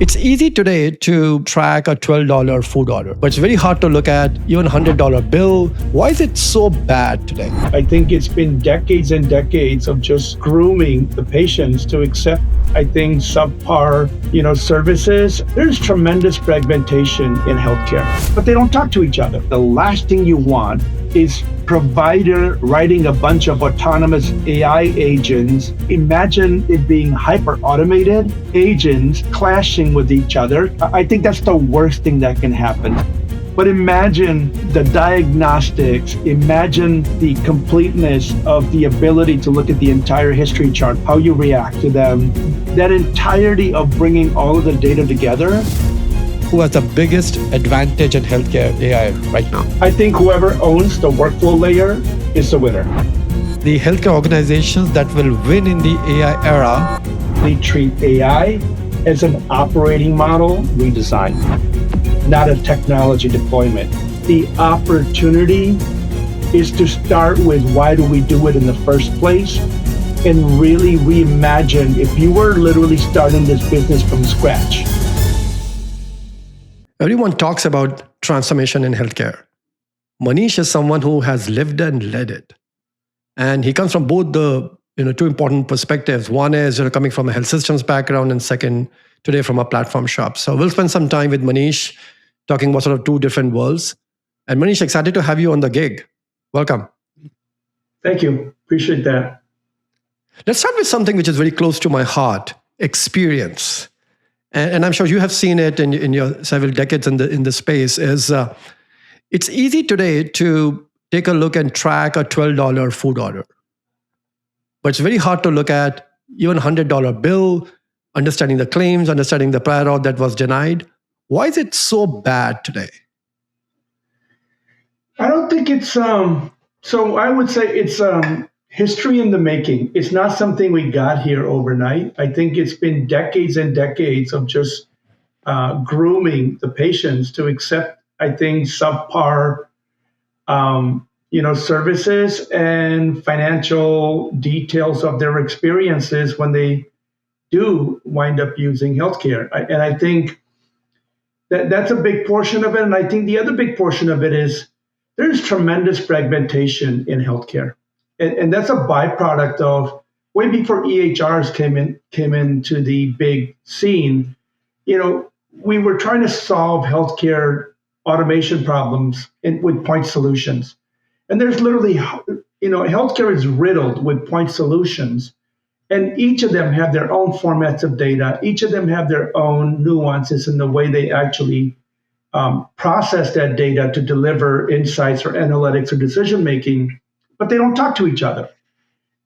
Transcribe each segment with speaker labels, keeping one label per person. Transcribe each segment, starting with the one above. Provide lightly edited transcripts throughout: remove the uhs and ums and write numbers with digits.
Speaker 1: It's easy today to track a $12 food order, but it's very hard to look at even a $100 bill. Why is it so bad today?
Speaker 2: I think it's been decades and decades of just grooming the patients to accept, I think, subpar, services. There's tremendous fragmentation in healthcare, but they don't talk to each other. The last thing you want is provider writing a bunch of autonomous AI agents. Imagine it being hyper automated agents clashing with each other. I think that's the worst thing that can happen. But imagine the diagnostics, imagine the completeness of the ability to look at the entire history chart, how you react to them, that entirety of bringing all of the data together.
Speaker 1: Who has the biggest advantage in healthcare AI right now?
Speaker 2: I think whoever owns the workflow layer is the winner.
Speaker 1: The healthcare organizations that will win in the AI era,
Speaker 2: they treat AI as an operating model redesign, not a technology deployment. The opportunity is to start with why do we do it in the first place and really reimagine if you were literally starting this business from scratch.
Speaker 1: Everyone talks about transformation in healthcare. Manish is someone who has lived and led it. And he comes from both the two important perspectives. One is coming from a health systems background, and second, today from a platform shop. So we'll spend some time with Manish talking about sort of two different worlds. And Manish, excited to have you on the gig. Welcome.
Speaker 2: Thank you. Appreciate that.
Speaker 1: Let's start with something which is very close to my heart, experience. And I'm sure you have seen it in your several decades in the space. It's easy today to take a look and track a $12 food order, but it's very hard to look at even a $100 bill, understanding the claims, understanding the prior auth that was denied. Why is it so bad today?
Speaker 2: I don't think it's so I would say it's history in the making. It's not something we got here overnight. I think it's been decades and decades of just grooming the patients to accept, I think, subpar, services and financial details of their experiences when they do wind up using healthcare. And I think that's a big portion of it. And I think the other big portion of it is there's tremendous fragmentation in healthcare. And that's a byproduct of way before EHRs came into the big scene. We were trying to solve healthcare automation problems with point solutions. And there's literally, healthcare is riddled with point solutions. And each of them have their own formats of data. Each of them have their own nuances in the way they actually process that data to deliver insights or analytics or decision-making. But they don't talk to each other.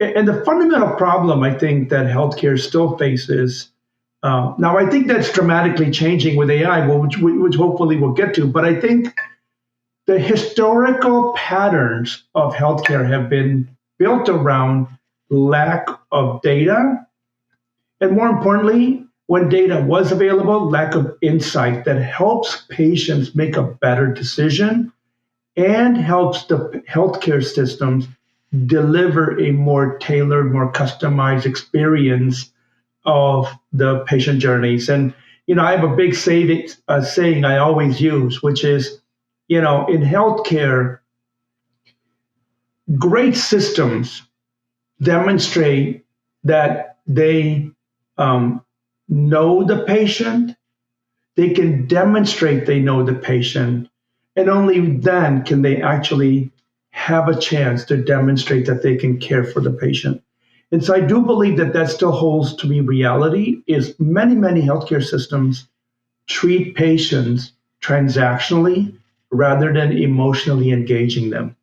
Speaker 2: And the fundamental problem, I think, that healthcare still faces, now I think that's dramatically changing with AI, which hopefully we'll get to, but I think the historical patterns of healthcare have been built around lack of data, and more importantly, when data was available, lack of insight that helps patients make a better decision and helps the healthcare systems deliver a more tailored, more customized experience of the patient journeys. And, I have a big saying I always use, which is, in healthcare, great systems demonstrate that they know the patient, they can demonstrate they know the patient, and only then can they actually have a chance to demonstrate that they can care for the patient. And so I do believe that still holds to be reality, is many, many healthcare systems treat patients transactionally rather than emotionally engaging them.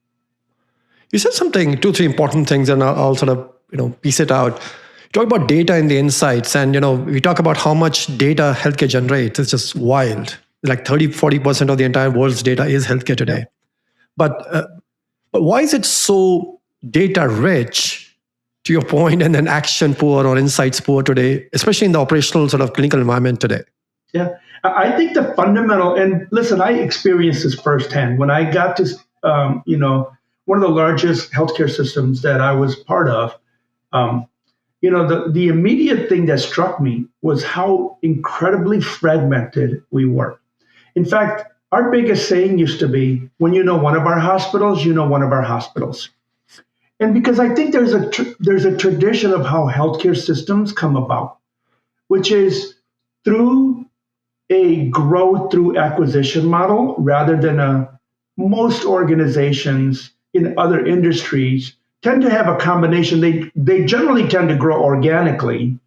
Speaker 1: You said something, two, three important things, and I'll sort of, piece it out. You talk about data and the insights, and, we talk about how much data healthcare generates. It's just wild. Like 30-40% of the entire world's data is healthcare today. But why is it so data rich, to your point, and then action poor or insights poor today, especially in the operational sort of clinical environment today?
Speaker 2: Yeah, I think the fundamental, and listen, I experienced this firsthand when I got to, one of the largest healthcare systems that I was part of. the immediate thing that struck me was how incredibly fragmented we were. In fact, our biggest saying used to be, when you know one of our hospitals, you know one of our hospitals. And because I think there's a tradition of how healthcare systems come about, which is through a growth through acquisition model rather than most organizations in other industries tend to have a combination. They generally tend to grow organically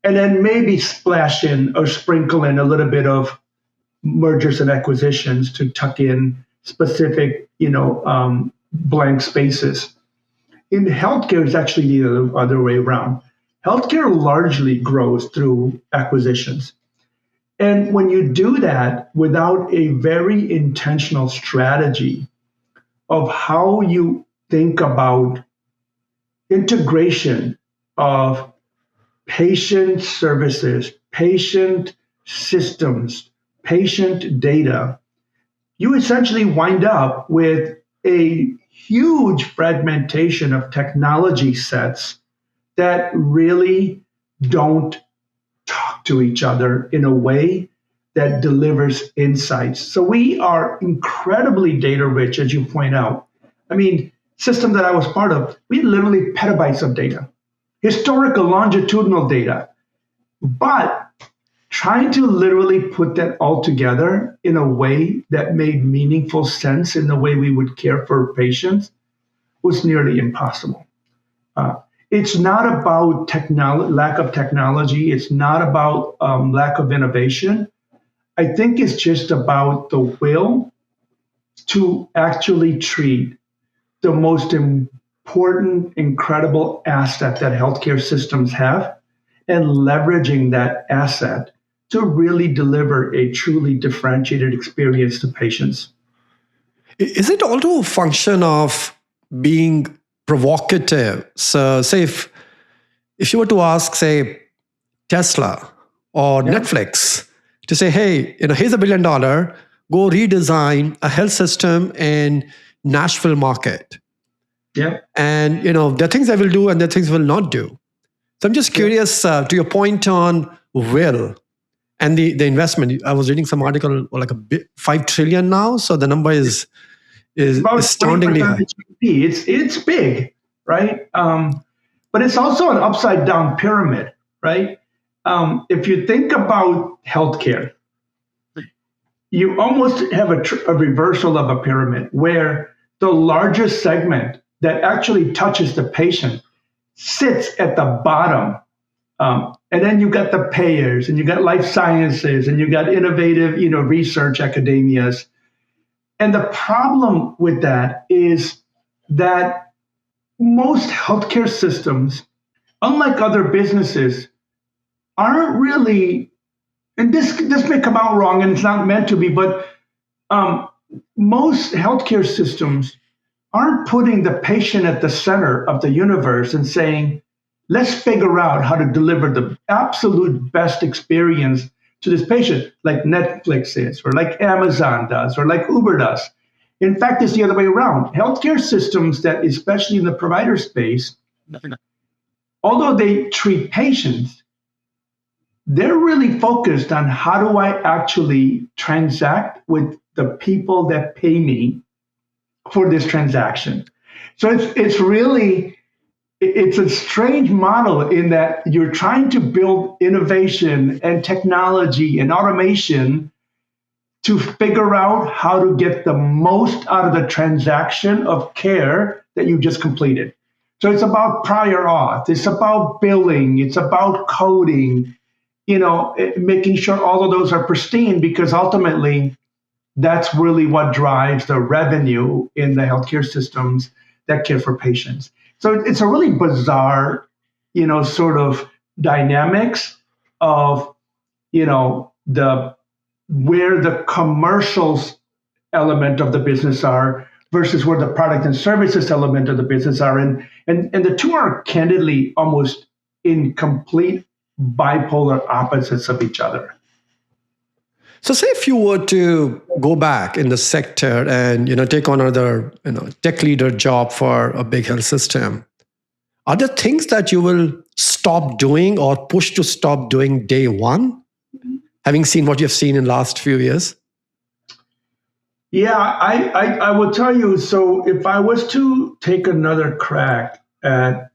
Speaker 2: and then maybe splash in or sprinkle in a little bit of mergers and acquisitions to tuck in specific, blank spaces. In healthcare, it's actually the other way around. Healthcare largely grows through acquisitions. And when you do that without a very intentional strategy of how you think about integration of patient services, patient systems, patient data, you essentially wind up with a huge fragmentation of technology sets that really don't talk to each other in a way that delivers insights. So we are incredibly data rich, as you point out. I mean, system that I was part of, we had literally petabytes of data, historical longitudinal data, but trying to literally put that all together in a way that made meaningful sense in the way we would care for patients was nearly impossible. It's not about lack of technology. It's not about lack of innovation. I think it's just about the will to actually treat the most important, incredible asset that healthcare systems have and leveraging that asset to really deliver a truly differentiated experience to patients.
Speaker 1: Is it also a function of being provocative? So say if you were to ask, say, Tesla or Netflix to say, hey, here's $1 billion, go redesign a health system in Nashville market.
Speaker 2: Yeah.
Speaker 1: And there are things they will do and there are things they will not do. So I'm just curious to your point on will and the investment. I was reading some article like 5 trillion now. So the number is
Speaker 2: about
Speaker 1: astoundingly high.
Speaker 2: It's big, right? But it's also an upside down pyramid, right? If you think about healthcare, you almost have a reversal of a pyramid where the largest segment that actually touches the patient sits at the bottom. And then you got the payers and you got life sciences and you got innovative, research academias. And the problem with that is that most healthcare systems, unlike other businesses, aren't really, and this may come out wrong and it's not meant to be, but most healthcare systems aren't putting the patient at the center of the universe and saying, let's figure out how to deliver the absolute best experience to this patient, like Netflix is, or like Amazon does, or like Uber does. In fact, it's the other way around. Healthcare systems that, especially in the provider space, although they treat patients, they're really focused on how do I actually transact with the people that pay me for this transaction. So it's a strange model in that you're trying to build innovation and technology and automation to figure out how to get the most out of the transaction of care that you just completed. So it's about prior auth, it's about billing, it's about coding, making sure all of those are pristine, because ultimately that's really what drives the revenue in the healthcare systems that care for patients. So it's a really bizarre, sort of dynamics of, where the commercials element of the business are versus where the product and services element of the business are. And the two are candidly almost in complete bipolar opposites of each other.
Speaker 1: So say if you were to go back in the sector and take on another tech leader job for a big health system, are there things that you will stop doing or pushed to stop doing day one, having seen what you've seen in the last few years?
Speaker 2: Yeah, I will tell you. So if I was to take another crack at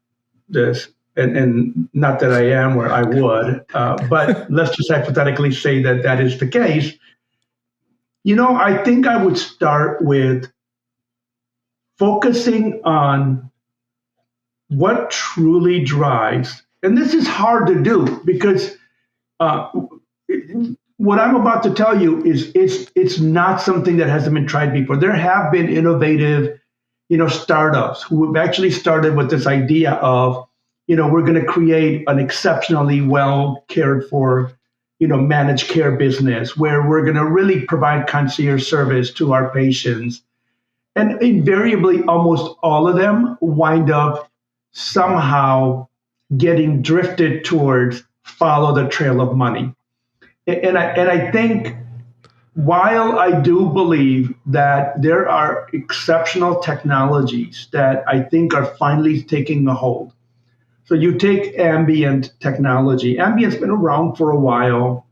Speaker 2: this, and not that I am where I would, but let's just hypothetically say that that is the case. I think I would start with focusing on what truly drives, and this is hard to do because uh, what I'm about to tell you is it's not something that hasn't been tried before. There have been innovative, startups who have actually started with this idea of, we're going to create an exceptionally well cared for, managed care business where we're going to really provide concierge service to our patients. And invariably, almost all of them wind up somehow getting drifted towards follow the trail of money. And I think while I do believe that there are exceptional technologies that I think are finally taking a hold. So you take ambient technology. Ambient's been around for a while.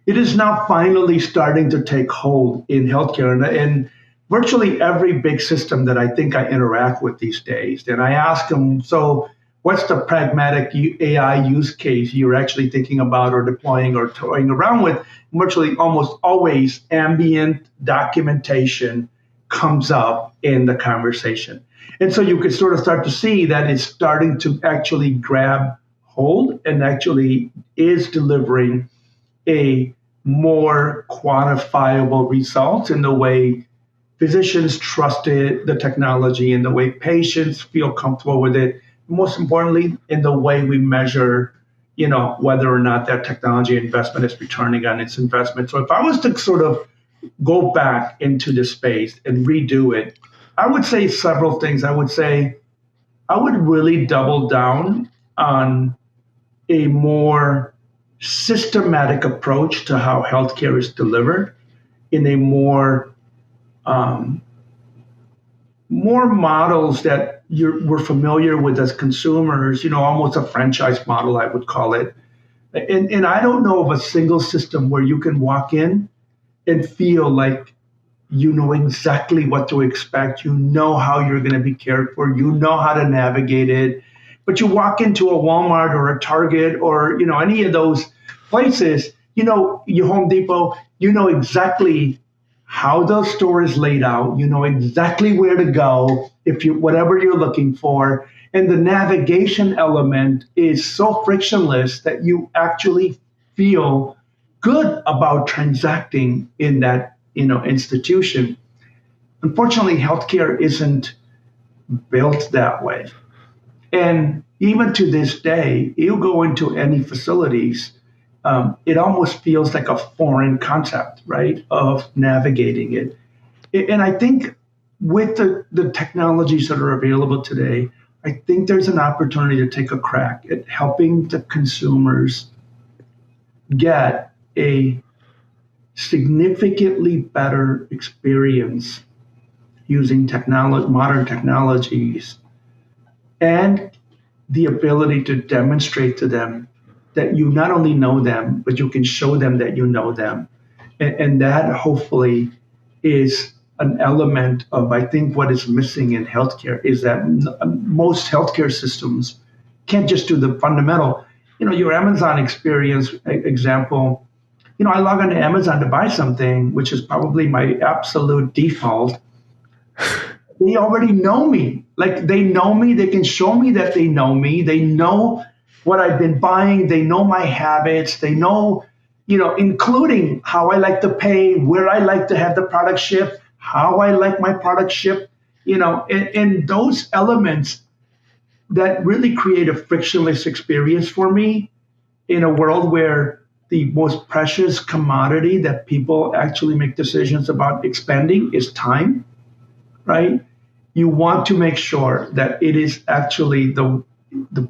Speaker 2: It is now finally starting to take hold in healthcare. And virtually every big system that I think I interact with these days, and I ask them, so what's the pragmatic AI use case you're actually thinking about or deploying or toying around with? Virtually almost always ambient documentation comes up in the conversation. And so you can sort of start to see that it's starting to actually grab hold and actually is delivering a more quantifiable result in the way physicians trusted the technology, in the way patients feel comfortable with it. Most importantly, in the way we measure, whether or not that technology investment is returning on its investment. So if I was to sort of go back into this space and redo it, I would say several things. I would say I would really double down on a more systematic approach to how healthcare is delivered in a um, more models that we're familiar with as consumers, almost a franchise model, I would call it. And I don't know of a single system where you can walk in and feel like you know exactly what to expect. You know how you're going to be cared for. You know how to navigate it. But you walk into a Walmart or a Target or any of those places, your Home Depot, you know exactly how the store is laid out. You know exactly where to go if you whatever you're looking for. And the navigation element is so frictionless that you actually feel good about transacting in that institution. Unfortunately, healthcare isn't built that way. And even to this day, you go into any facilities, it almost feels like a foreign concept, right, of navigating it. And I think with the technologies that are available today, I think there's an opportunity to take a crack at helping the consumers get a significantly better experience using modern technologies, and the ability to demonstrate to them that you not only know them, but you can show them that you know them. And that hopefully is an element of, I think, what is missing in healthcare is that most healthcare systems can't just do the fundamental. Your Amazon experience example, I log on to Amazon to buy something, which is probably my absolute default. They already know me. Like they know me. They can show me that they know me. They know what I've been buying. They know my habits. They know, including how I like to pay, where I like to have the product shipped, how I like my product shipped, and those elements that really create a frictionless experience for me in a world where the most precious commodity that people actually make decisions about expending is time, right? You want to make sure that it is actually the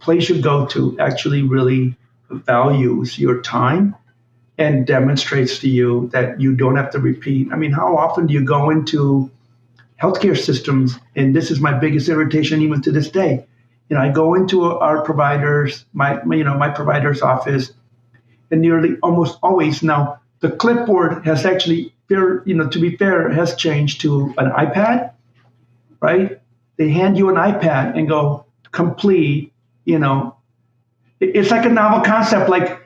Speaker 2: place you go to actually really values your time and demonstrates to you that you don't have to repeat. I mean, how often do you go into healthcare systems? And this is my biggest irritation even to this day. I go into our providers, my provider's office, and nearly almost always now the clipboard has actually, to be fair, has changed to an iPad, right? They hand you an iPad and go complete. It's like a novel concept. Like,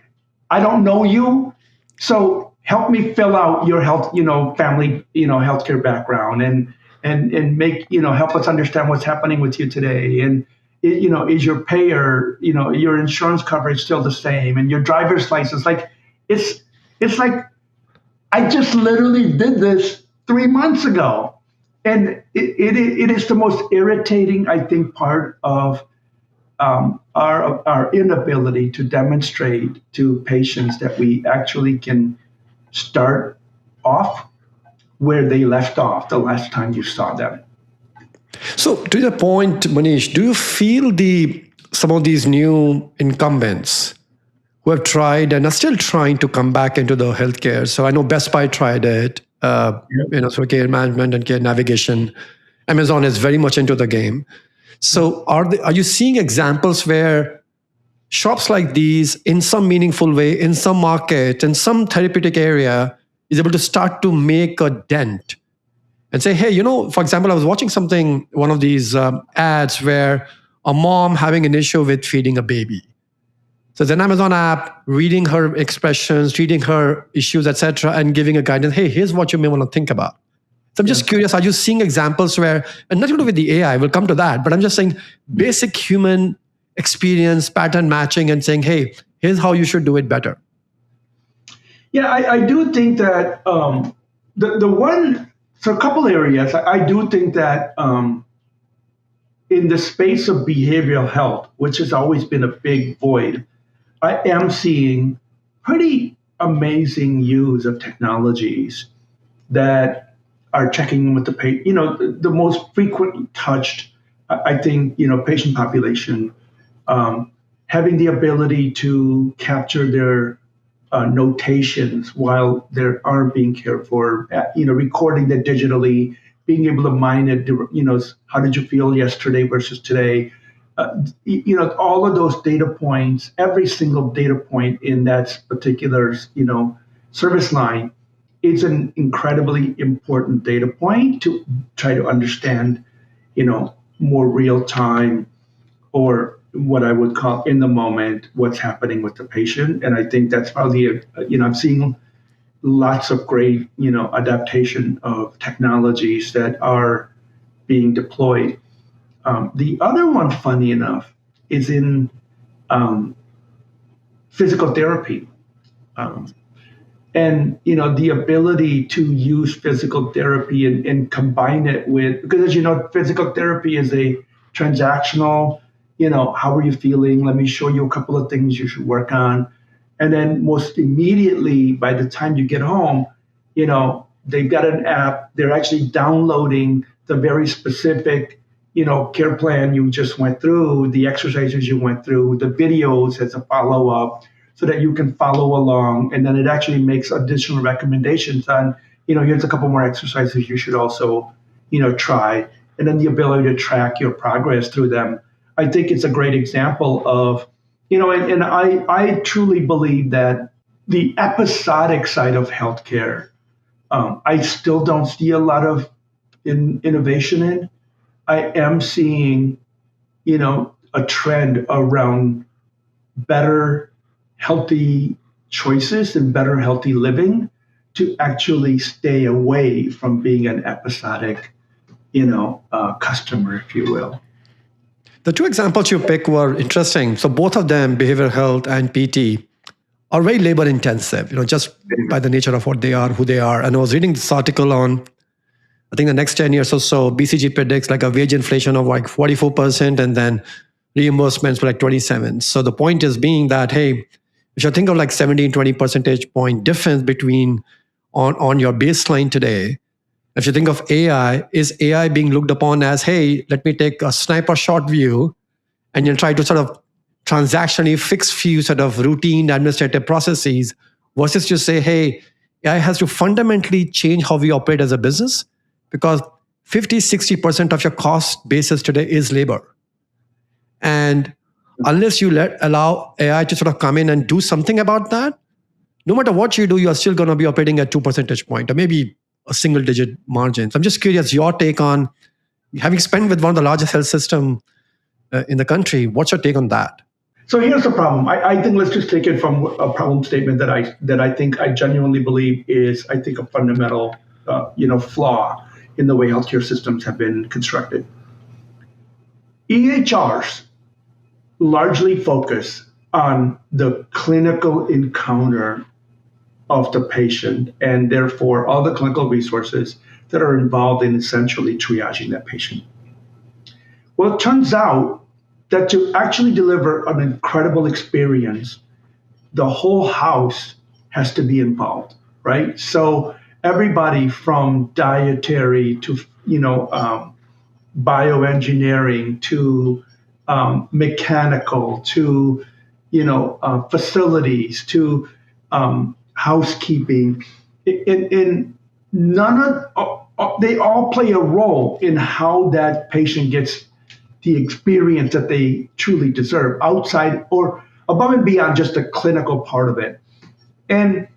Speaker 2: I don't know you, so help me fill out your health, family, healthcare background, and make, help us understand what's happening with you today. And is your payer, your insurance coverage still the same, and your driver's license. Like, it's like I just literally did this 3 months ago, and it is the most irritating, I think, part of our inability to demonstrate to patients that we actually can start off where they left off the last time you saw them.
Speaker 1: So, to the point, Manish, do you feel some of these new incumbents who have tried and are still trying to come back into the healthcare? So, I know Best Buy tried it, so care management and care navigation. Amazon is very much into the game. So, are you seeing examples where shops like these, in some meaningful way, in some market, in some therapeutic area, is able to start to make a dent and say, hey, for example, I was watching one of these ads where a mom having an issue with feeding a baby. So it's an Amazon app, reading her expressions, reading her issues, etc., and giving a guidance. Hey, here's what you may want to think about. So I'm just curious, are you seeing examples where, and nothing to do with the AI, we'll come to that, but I'm just saying basic human experience, pattern matching, and saying, hey, here's how you should do it better?
Speaker 2: Yeah, I do think that so a couple areas, I do think that in the space of behavioral health, which has always been a big void, I am seeing pretty amazing use of technologies that are checking in with the patient. The most frequently touched, I think, patient population, having the ability to capture their notations while they aren't being cared for, recording that digitally, being able to mine it, how did you feel yesterday versus today? All of those data points, every single data point in that particular, service line, it's an incredibly important data point to try to understand, more real time, or what I would call in the moment, what's happening with the patient. And I think that's probably, I'm seeing lots of great, adaptation of technologies that are being deployed. The other one, funny enough, is in physical therapy. And the ability to use physical therapy and combine it with, because as you know, physical therapy is a transactional, how are you feeling? Let me show you a couple of things you should work on. And then most immediately, by the time you get home, they've got an app, they're actually downloading the very specific, care plan you just went through, the exercises you went through, the videos as a follow-up, so that you can follow along. And then it actually makes additional recommendations on, here's a couple more exercises you should also, try. And then the ability to track your progress through them. I think it's a great example of, and I truly believe that the episodic side of healthcare, I still don't see a lot of innovation in. I am seeing, a trend around better healthy choices and better healthy living to actually stay away from being an episodic, customer, if you will.
Speaker 1: The two examples you picked were interesting. So both of them, behavioral health and PT, are very labor intensive, just by the nature of what they are, who they are. And I was reading this article on, I think the next 10 years or so, BCG predicts like a wage inflation of like 44% and then reimbursements for like 27. So the point is being that, hey, if you think of like 17, 20 percentage point difference between on your baseline today, if you think of AI, is AI being looked upon as, hey, let me take a sniper shot view and you'll try to sort of transactionally fix few sort of routine administrative processes versus to say, hey, AI has to fundamentally change how we operate as a business because 50, 60% of your cost basis today is labor. And unless you allow AI to sort of come in and do something about that, no matter what you do, you're still going to be operating at 2 percentage point or maybe a single digit margins. I'm just curious, your take on having spent with one of the largest health system in the country. What's your take on that?
Speaker 2: So here's the problem. I think let's just take it from a problem statement that I think I genuinely believe is, I think, a fundamental flaw in the way healthcare systems have been constructed. EHRs largely focus on the clinical encounter of the patient, and therefore all the clinical resources that are involved in essentially triaging that patient. Well, it turns out that to actually deliver an incredible experience, the whole house has to be involved, right? So everybody from dietary to bioengineering to mechanical to facilities to housekeeping, in none of they all play a role in how that patient gets the experience that they truly deserve, outside or above and beyond just the clinical part of it. And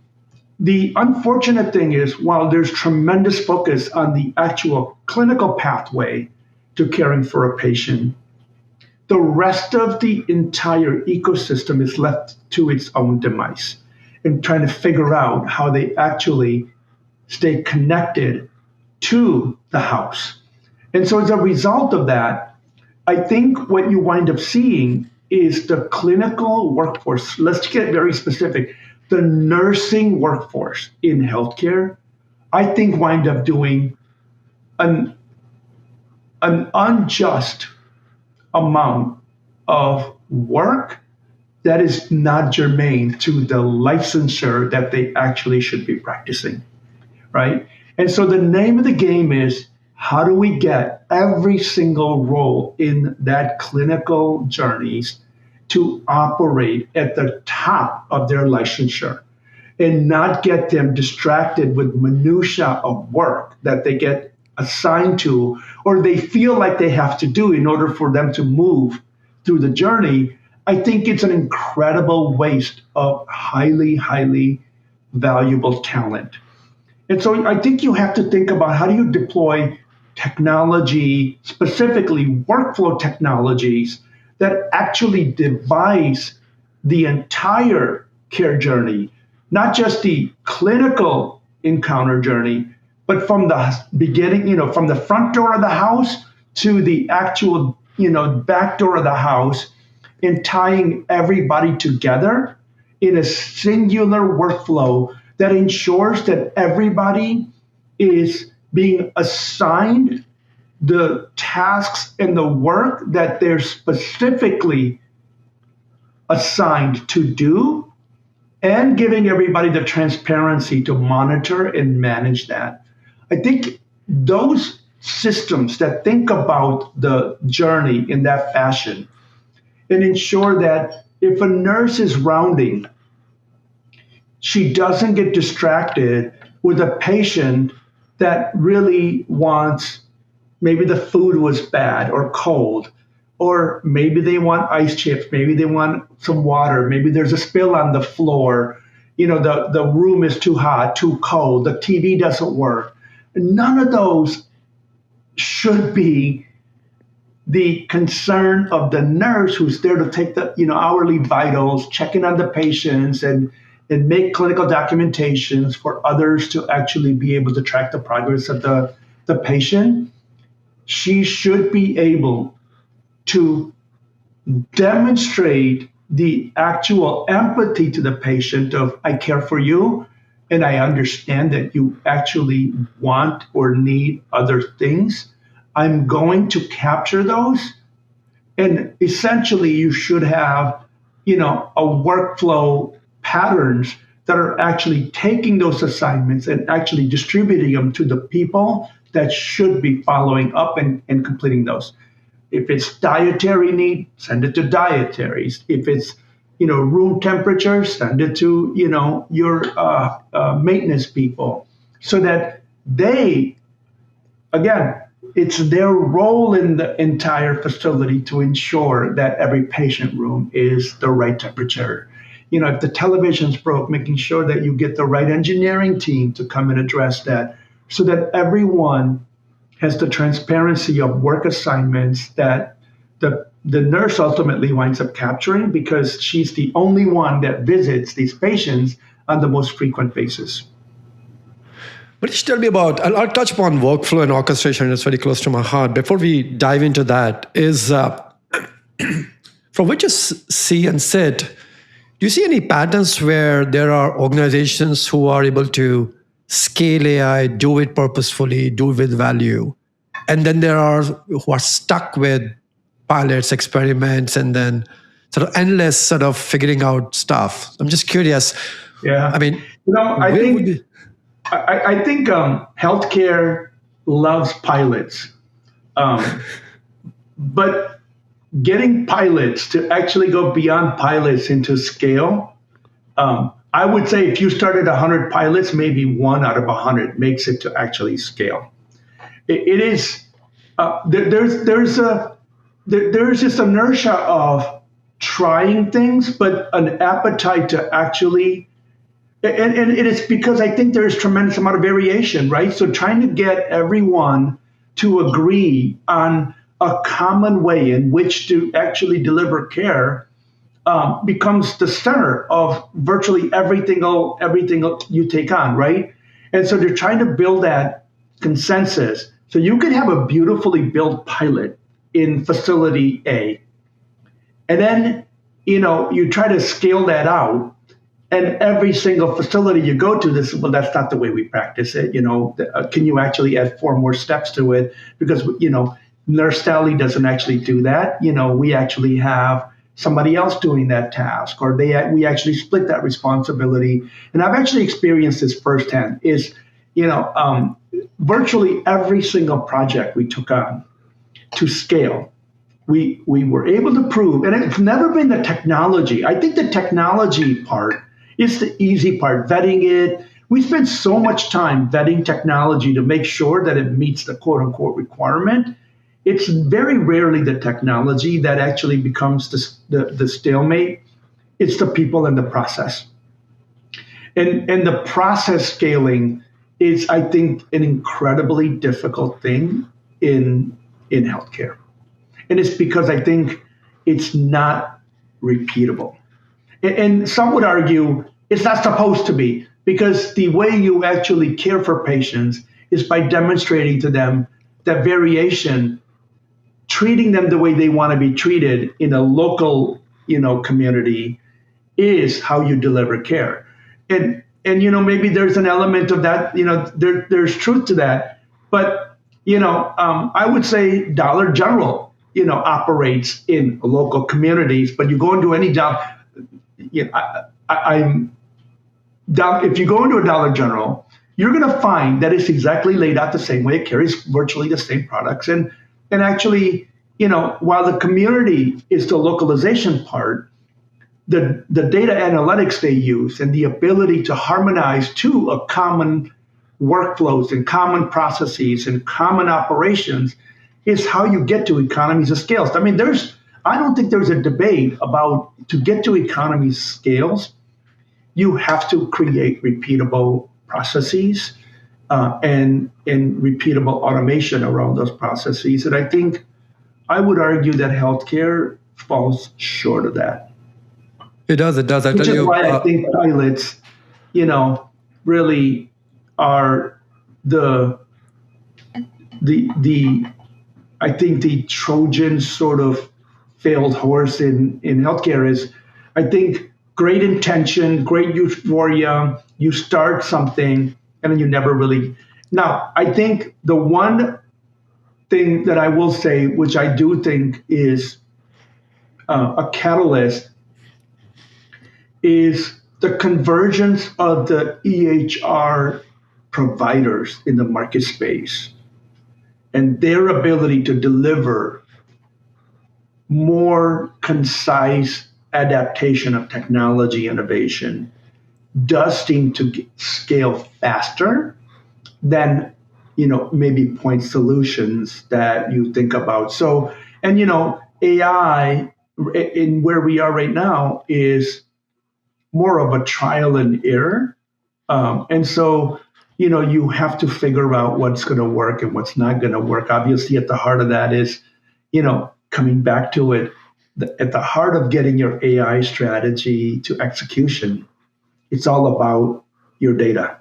Speaker 2: the unfortunate thing is, while there's tremendous focus on the actual clinical pathway to caring for a patient, the rest of the entire ecosystem is left to its own demise in trying to figure out how they actually stay connected to the house. And so as a result of that, I think what you wind up seeing is the clinical workforce. Let's get very specific. The nursing workforce in healthcare, I think, wind up doing an unjust amount of work that is not germane to the licensure that they actually should be practicing, right? And so the name of the game is, how do we get every single role in that clinical journeys to operate at the top of their licensure and not get them distracted with minutia of work that they get assigned to or they feel like they have to do in order for them to move through the journey? I think it's an incredible waste of highly, highly valuable talent. And so I think you have to think about, how do you deploy technology, specifically workflow technologies, that actually devise the entire care journey, not just the clinical encounter journey, but from the beginning, from the front door of the house to the actual, back door of the house, and tying everybody together in a singular workflow that ensures that everybody is being assigned the tasks and the work that they're specifically assigned to do, and giving everybody the transparency to monitor and manage that. I think those systems that think about the journey in that fashion and ensure that if a nurse is rounding, she doesn't get distracted with a patient that really wants, maybe the food was bad or cold, or maybe they want ice chips, maybe they want some water, maybe there's a spill on the floor, the room is too hot, too cold, the TV doesn't work. None of those should be the concern of the nurse who's there to take the hourly vitals, checking on the patients, and make clinical documentations for others to actually be able to track the progress of the patient. She should be able to demonstrate the actual empathy to the patient of, I care for you, and I understand that you actually want or need other things. I'm going to capture those. And essentially, you should have, a workflow patterns that are actually taking those assignments and actually distributing them to the people that should be following up and completing those. If it's dietary need, send it to dietaries. If it's room temperature, send it to your maintenance people, so that they, again, it's their role in the entire facility to ensure that every patient room is the right temperature. If the television's broke, making sure that you get the right engineering team to come and address that so that everyone has the transparency of work assignments that the nurse ultimately winds up capturing because she's the only one that visits these patients on the most frequent basis.
Speaker 1: But just tell me about, I'll touch upon workflow and orchestration. It's very close to my heart. Before we dive into that, is from what you see and sit, do you see any patterns where there are organizations who are able to scale AI, do it purposefully, do it with value, and then there are who are stuck with pilots, experiments, and then sort of endless sort of figuring out stuff? I'm just curious.
Speaker 2: Yeah.
Speaker 1: I mean,
Speaker 2: I think healthcare loves pilots, but getting pilots to actually go beyond pilots into scale, I would say if you started 100 pilots, maybe 1 out of 100 makes it to actually scale. It is there's this inertia of trying things, but an appetite to actually. And it is because I think there's tremendous amount of variation, right? So trying to get everyone to agree on a common way in which to actually deliver care becomes the center of virtually everything you take on, right? And so they're trying to build that consensus. So you could have a beautifully built pilot in facility A, and then you try to scale that out. And every single facility you go to, that's not the way we practice it. Can you actually add 4 more steps to it? Because, Nurse Sally doesn't actually do that. We actually have somebody else doing that task, or we actually split that responsibility. And I've actually experienced this firsthand virtually every single project we took on to scale, we were able to prove, and it's never been the technology. I think the technology part is the easy part, vetting it. We spend so much time vetting technology to make sure that it meets the quote unquote requirement. It's very rarely the technology that actually becomes the stalemate. It's the people and the process. And the process scaling is, I think, an incredibly difficult thing in healthcare. And it's because I think it's not repeatable. And some would argue it's not supposed to be, because the way you actually care for patients is by demonstrating to them that variation, treating them the way they want to be treated in a local, community, is how you deliver care. And maybe there's an element of that, there's truth to that. But I would say Dollar General, operates in local communities. But you go into any if you go into a Dollar General, you're going to find that it's exactly laid out the same way. It carries virtually the same products. And actually, while the community is the localization part, the data analytics they use and the ability to harmonize to a common workflows and common processes and common operations is how you get to economies of scale. I mean, I don't think there's a debate about, to get to economies of scales, you have to create repeatable processes and repeatable automation around those processes. And I would argue that healthcare falls short of that.
Speaker 1: It does.
Speaker 2: Which is why I think pilots, really are I think the Trojan sort of failed horse in healthcare is, I think, great intention, great euphoria. You start something and then you never really. Now, I think the one thing that I will say, which I do think is a catalyst, is the convergence of the EHR providers in the market space and their ability to deliver more concise adaptation of technology innovation does seem to scale faster than maybe point solutions that you think about. So, and AI in where we are right now is more of a trial and error. And so, you have to figure out what's going to work and what's not going to work. Obviously, at the heart of that is, coming back to it, at the heart of getting your AI strategy to execution, it's all about your data,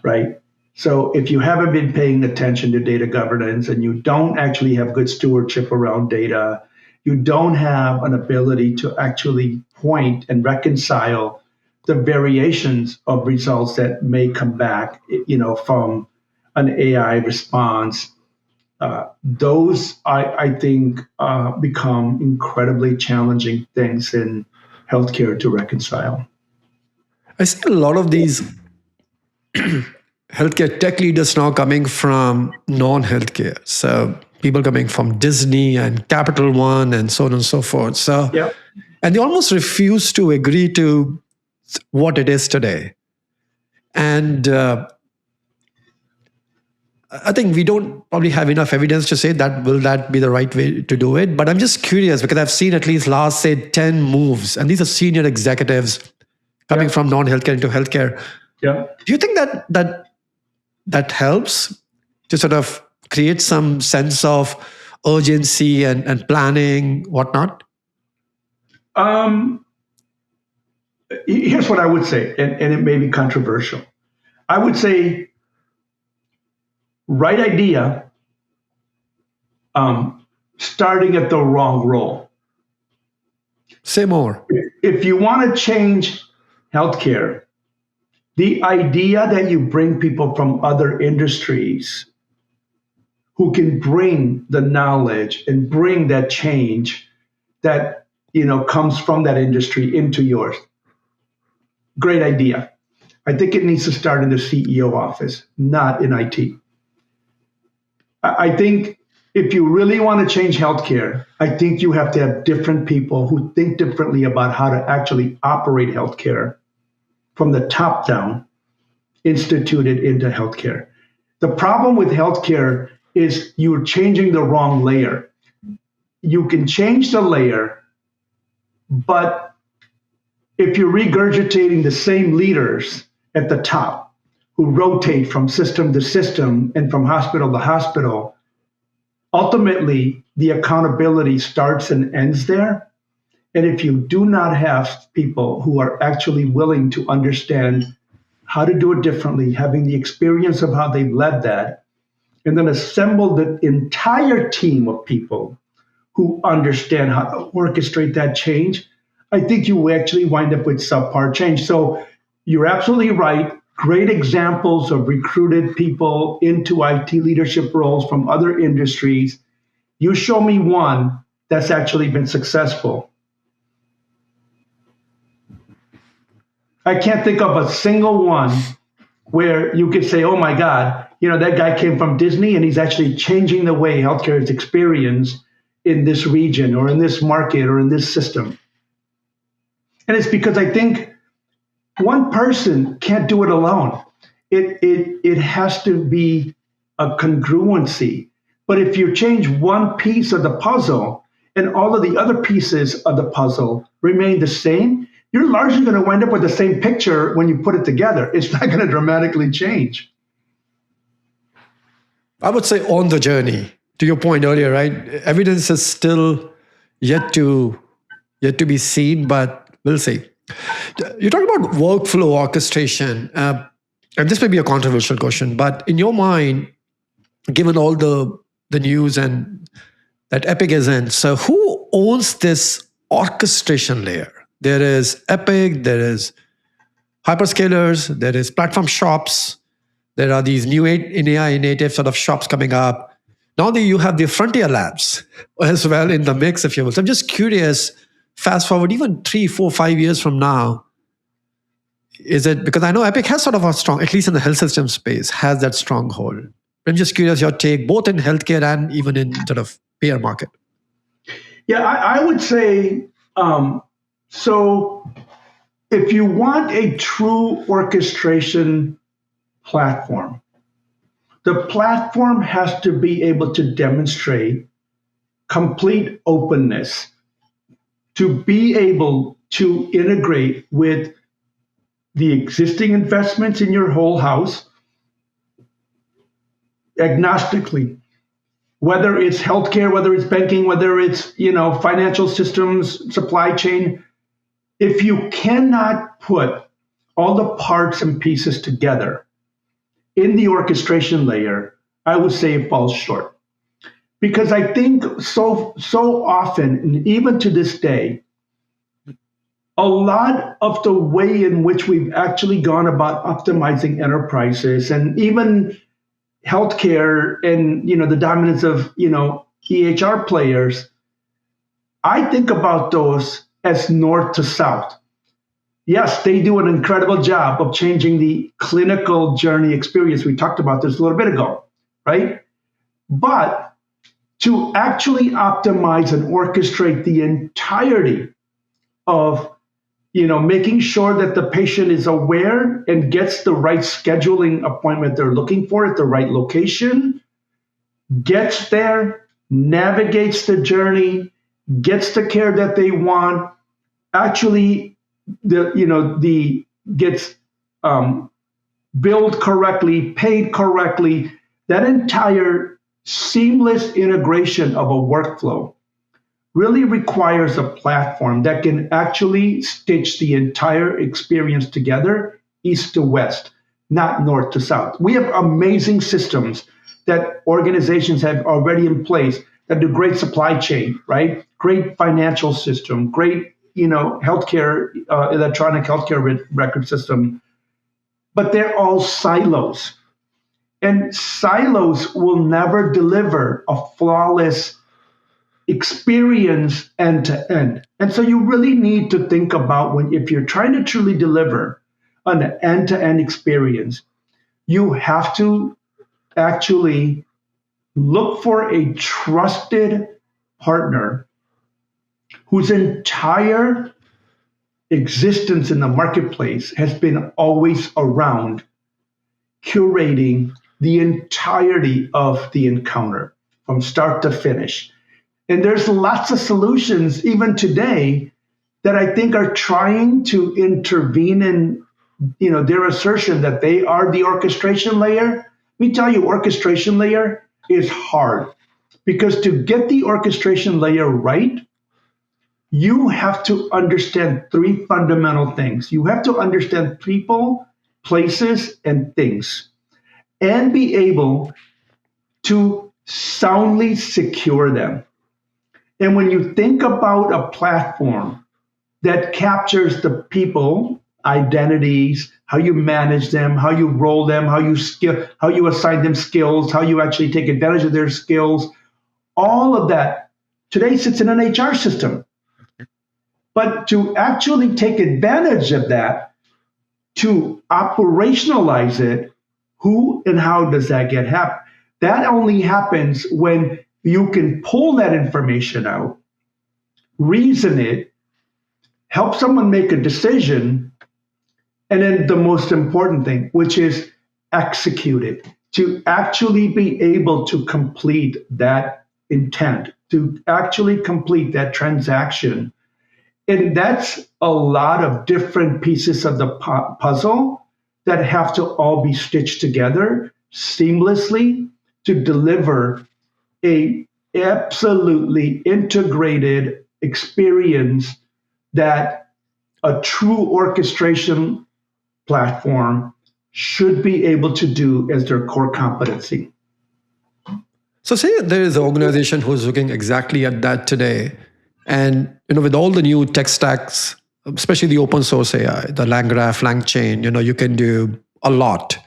Speaker 2: right? So if you haven't been paying attention to data governance and you don't actually have good stewardship around data, you don't have an ability to actually point and reconcile the variations of results that may come back, from an AI response. Those, I think, become incredibly challenging things in healthcare to reconcile.
Speaker 1: I see a lot of these healthcare tech leaders now coming from non-healthcare. So people coming from Disney and Capital One and so on and so forth. So,
Speaker 2: Yeah.
Speaker 1: and they almost refuse to agree to what it is today. And I think we don't probably have enough evidence to say that will that be the right way to do it. But I'm just curious because I've seen at least last, say, 10 moves, and these are senior executives coming from non-healthcare into healthcare.
Speaker 2: Yeah.
Speaker 1: Do you think that helps to sort of create some sense of urgency and planning, whatnot?
Speaker 2: Here's what I would say, and it may be controversial. I would say, right idea, starting at the wrong role.
Speaker 1: Say more.
Speaker 2: If you want to change healthcare, the idea that you bring people from other industries who can bring the knowledge and bring that change that comes from that industry into yours. Great idea. I think it needs to start in the CEO office, not in IT. I think if you really want to change healthcare, I think you have to have different people who think differently about how to actually operate healthcare from the top down, instituted into healthcare. The problem with healthcare is you're changing the wrong layer. You can change the layer, but if you're regurgitating the same leaders at the top who rotate from system to system and from hospital to hospital, ultimately the accountability starts and ends there. And if you do not have people who are actually willing to understand how to do it differently, having the experience of how they've led that, and then assemble the entire team of people who understand how to orchestrate that change, I think you actually wind up with subpar change. So you're absolutely right. Great examples of recruited people into IT leadership roles from other industries. You show me one that's actually been successful. I can't think of a single one where you could say, oh my God, that guy came from Disney and he's actually changing the way healthcare is experienced in this region or in this market or in this system. And it's because I think one person can't do it alone. It has to be a congruency. But if you change one piece of the puzzle and all of the other pieces of the puzzle remain the same, you're largely going to wind up with the same picture when you put it together. It's not going to dramatically change.
Speaker 1: I would say on the journey, to your point earlier, right? Evidence is still yet to be seen, but we'll see. You talk about workflow orchestration, and this may be a controversial question, but in your mind, given all the news and that Epic is in, so who owns this orchestration layer? There is Epic, there is hyperscalers, there is platform shops, there are these new AI native sort of shops coming up. Now that you have the frontier labs as well in the mix, if you will. So I'm just curious, fast forward even 3, 4, 5 years from now, is it, because I know Epic has sort of a strong, at least in the health system space, has that stronghold. I'm just curious your take, both in healthcare and even in sort of payer market.
Speaker 2: Yeah, I would say, so if you want a true orchestration platform, The platform has to be able to demonstrate complete openness, to be able to integrate with the existing investments in your whole house agnostically, whether it's healthcare, whether it's banking, whether it's financial systems, supply chain. If you cannot put all the parts and pieces together in the orchestration layer, I would say it falls short. Because I think so often, and even to this day, a lot of the way in which we've actually gone about optimizing enterprises and even healthcare and the dominance of EHR players, I think about those as north to south. Yes, they do an incredible job of changing the clinical journey experience. We talked about this a little bit ago, right? But to actually optimize and orchestrate the entirety of making sure that the patient is aware and gets the right scheduling appointment they're looking for at the right location, gets there, navigates the journey, gets the care that they want, actually gets billed correctly, paid correctly. That entire seamless integration of a workflow really requires a platform that can actually stitch the entire experience together, east to west, not north to south. We have amazing systems that organizations have already in place that do great supply chain, right? Great financial system, great healthcare, electronic healthcare record system, but they're all silos. And silos will never deliver a flawless experience end to end. And so you really need to think about if you're trying to truly deliver an end to end experience, you have to actually look for a trusted partner whose entire existence in the marketplace has been always around curating the entirety of the encounter from start to finish. And there's lots of solutions even today that I think are trying to intervene in their assertion that they are the orchestration layer. Let me tell you, orchestration layer is hard, because to get the orchestration layer right, you have to understand three fundamental things. You have to understand people, places, and things, and be able to soundly secure them. And when you think about a platform that captures the people, identities, how you manage them, how you roll them, how you assign them skills, how you actually take advantage of their skills, all of that today sits in an HR system. But to actually take advantage of that, to operationalize it, who and how does that get happen? That only happens when you can pull that information out, reason it, help someone make a decision, and then the most important thing, which is execute it, to actually be able to complete that intent, to actually complete that transaction. And that's a lot of different pieces of the puzzle that have to all be stitched together seamlessly to deliver a absolutely integrated experience that a true orchestration platform should be able to do as their core competency.
Speaker 1: So say there is an organization who's looking exactly at that today. And with all the new tech stacks, especially the open source AI, the LangGraph, LangChain, you can do a lot.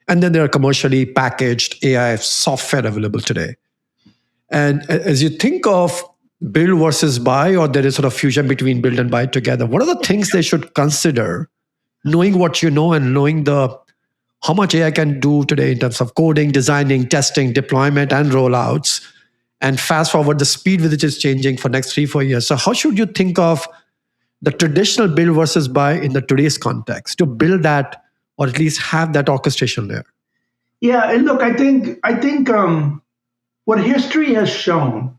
Speaker 1: And then there are commercially packaged AI software available today. And as you think of build versus buy, or there is sort of fusion between build and buy together, what are the things they should consider, knowing what you know and knowing how much AI can do today in terms of coding, designing, testing, deployment, and rollouts, and fast forward the speed with which it's changing for next 3-4 years. So how should you think of the traditional build versus buy in the today's context to build that, or at least have that orchestration layer?
Speaker 2: Yeah, and look, I think what history has shown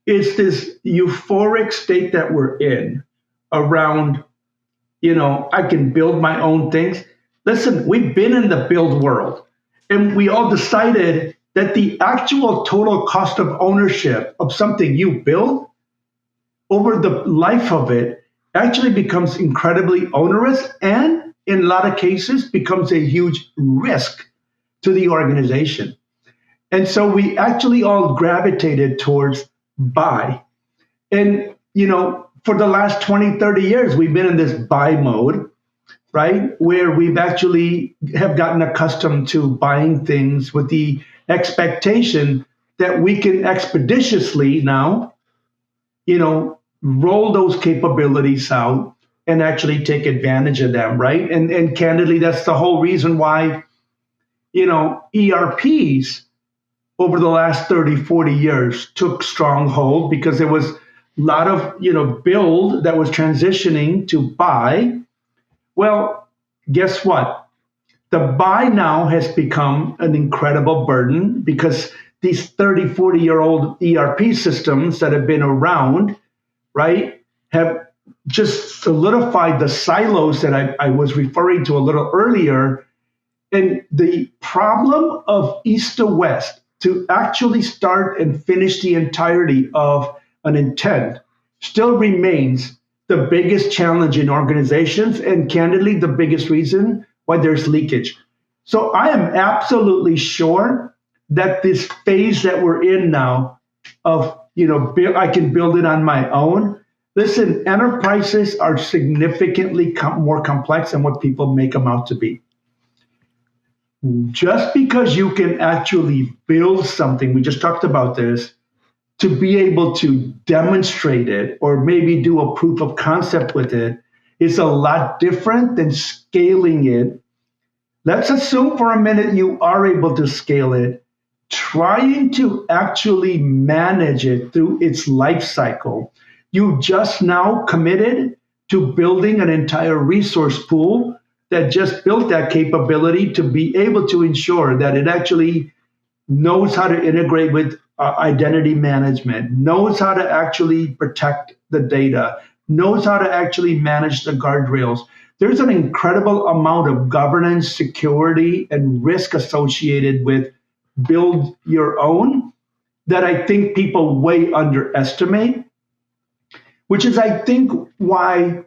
Speaker 2: is this euphoric state that we're in around, I can build my own things. Listen, we've been in the build world, and we all decided that the actual total cost of ownership of something you build over the life of it actually becomes incredibly onerous and in a lot of cases becomes a huge risk to the organization. And so we actually all gravitated towards buy. And, for the last 20, 30 years, we've been in this buy mode, right? Where we've actually have gotten accustomed to buying things with the expectation that we can expeditiously now, roll those capabilities out and actually take advantage of them, right? And candidly, that's the whole reason why, ERPs over the last 30, 40 years took strong hold because there was a lot of, build that was transitioning to buy. Well, guess what? The buy now has become an incredible burden because these 30, 40-year-old ERP systems that have been around, right, have just solidified the silos that I was referring to a little earlier. And the problem of east to west to actually start and finish the entirety of an intent still remains the biggest challenge in organizations and candidly the biggest reason why there's leakage. So I am absolutely sure that this phase that we're in now of, I can build it on my own. Listen, enterprises are significantly more complex than what people make them out to be. Just because you can actually build something, we just talked about this, to be able to demonstrate it or maybe do a proof of concept with it is a lot different than scaling it. Let's assume for a minute you are able to scale it. Trying to actually manage it through its life cycle. You just now committed to building an entire resource pool that just built that capability to be able to ensure that it actually knows how to integrate with identity management, knows how to actually protect the data, knows how to actually manage the guardrails. There's an incredible amount of governance, security, and risk associated with build your own that I think people way underestimate, which is, I think, why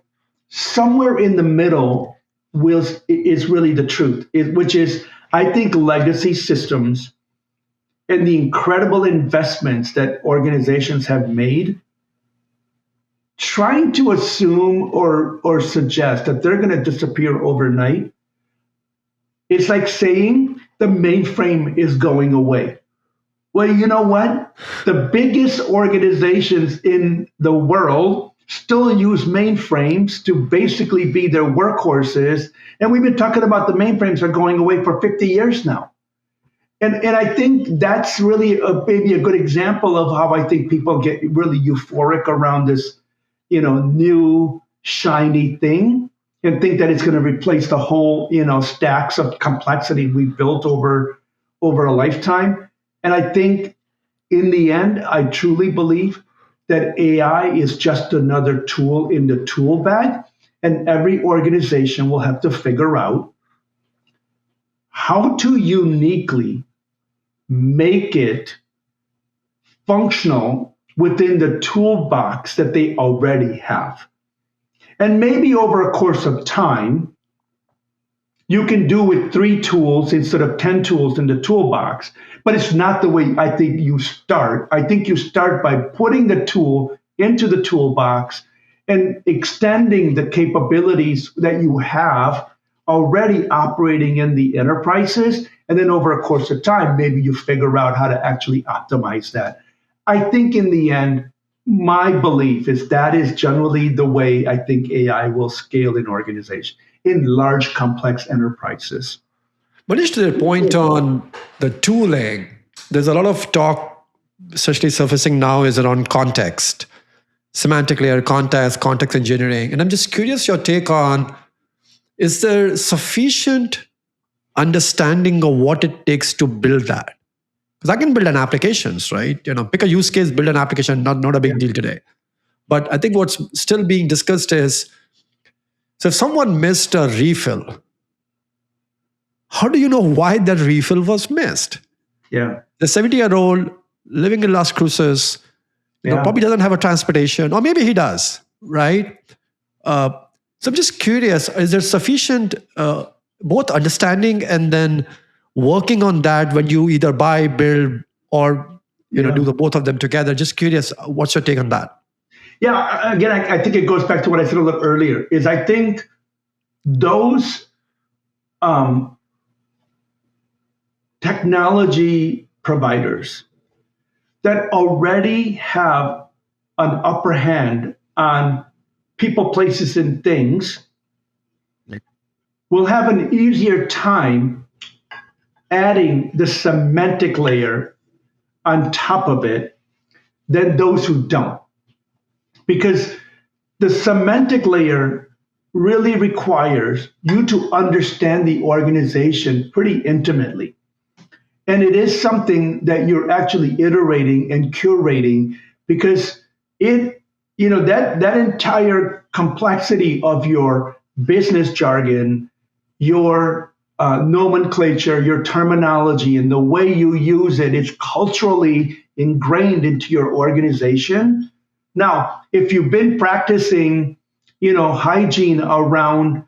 Speaker 2: somewhere in the middle is really the truth, which is, I think legacy systems and the incredible investments that organizations have made, trying to assume or suggest that they're going to disappear overnight, it's like saying the mainframe is going away. Well, you know what? The biggest organizations in the world still use mainframes to basically be their workhorses. And we've been talking about the mainframes are going away for 50 years now. And I think that's really maybe a good example of how I think people get really euphoric around this, new shiny thing and think that it's going to replace the whole, stacks of complexity we've built over a lifetime. And I think in the end, I truly believe that AI is just another tool in the tool bag, and every organization will have to figure out how to uniquely make it functional within the toolbox that they already have. And maybe over a course of time, you can do with 3 tools instead of 10 tools in the toolbox. But it's not the way I think you start. I think you start by putting the tool into the toolbox and extending the capabilities that you have already operating in the enterprises. And then over a course of time, maybe you figure out how to actually optimize that. I think in the end, my belief is that is generally the way I think AI will scale in organization, in large, complex enterprises.
Speaker 1: Manish, to the point on the tooling, there's a lot of talk, especially surfacing now, is around context, semantic layer, context engineering. And I'm just curious your take on, is there sufficient understanding of what it takes to build that. Because I can build an applications, right? Pick a use case, build an application, not a big deal today. But I think what's still being discussed is, so if someone missed a refill, how do you know why that refill was missed?
Speaker 2: Yeah.
Speaker 1: The 70-year-old living in Las Cruces, probably doesn't have a transportation, or maybe he does, right? So I'm just curious, is there sufficient both understanding and then working on that when you either buy, build, or do the both of them together? Just curious, what's your take on that?
Speaker 2: Yeah, again, I think it goes back to what I said a little earlier, is I think those technology providers that already have an upper hand on people, places, and things will have an easier time adding the semantic layer on top of it than those who don't. Because the semantic layer really requires you to understand the organization pretty intimately. And it is something that you're actually iterating and curating, because that entire complexity of your business jargon, your nomenclature, your terminology, and the way you use it is culturally ingrained into your organization. Now, if you've been practicing, hygiene around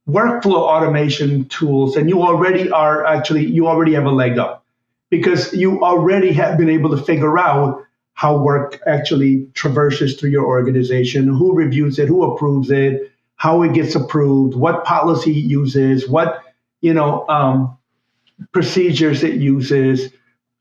Speaker 2: workflow automation tools, and you already have a leg up, because you already have been able to figure out how work actually traverses through your organization, who reviews it, who approves it, how it gets approved, what policy it uses, what procedures it uses,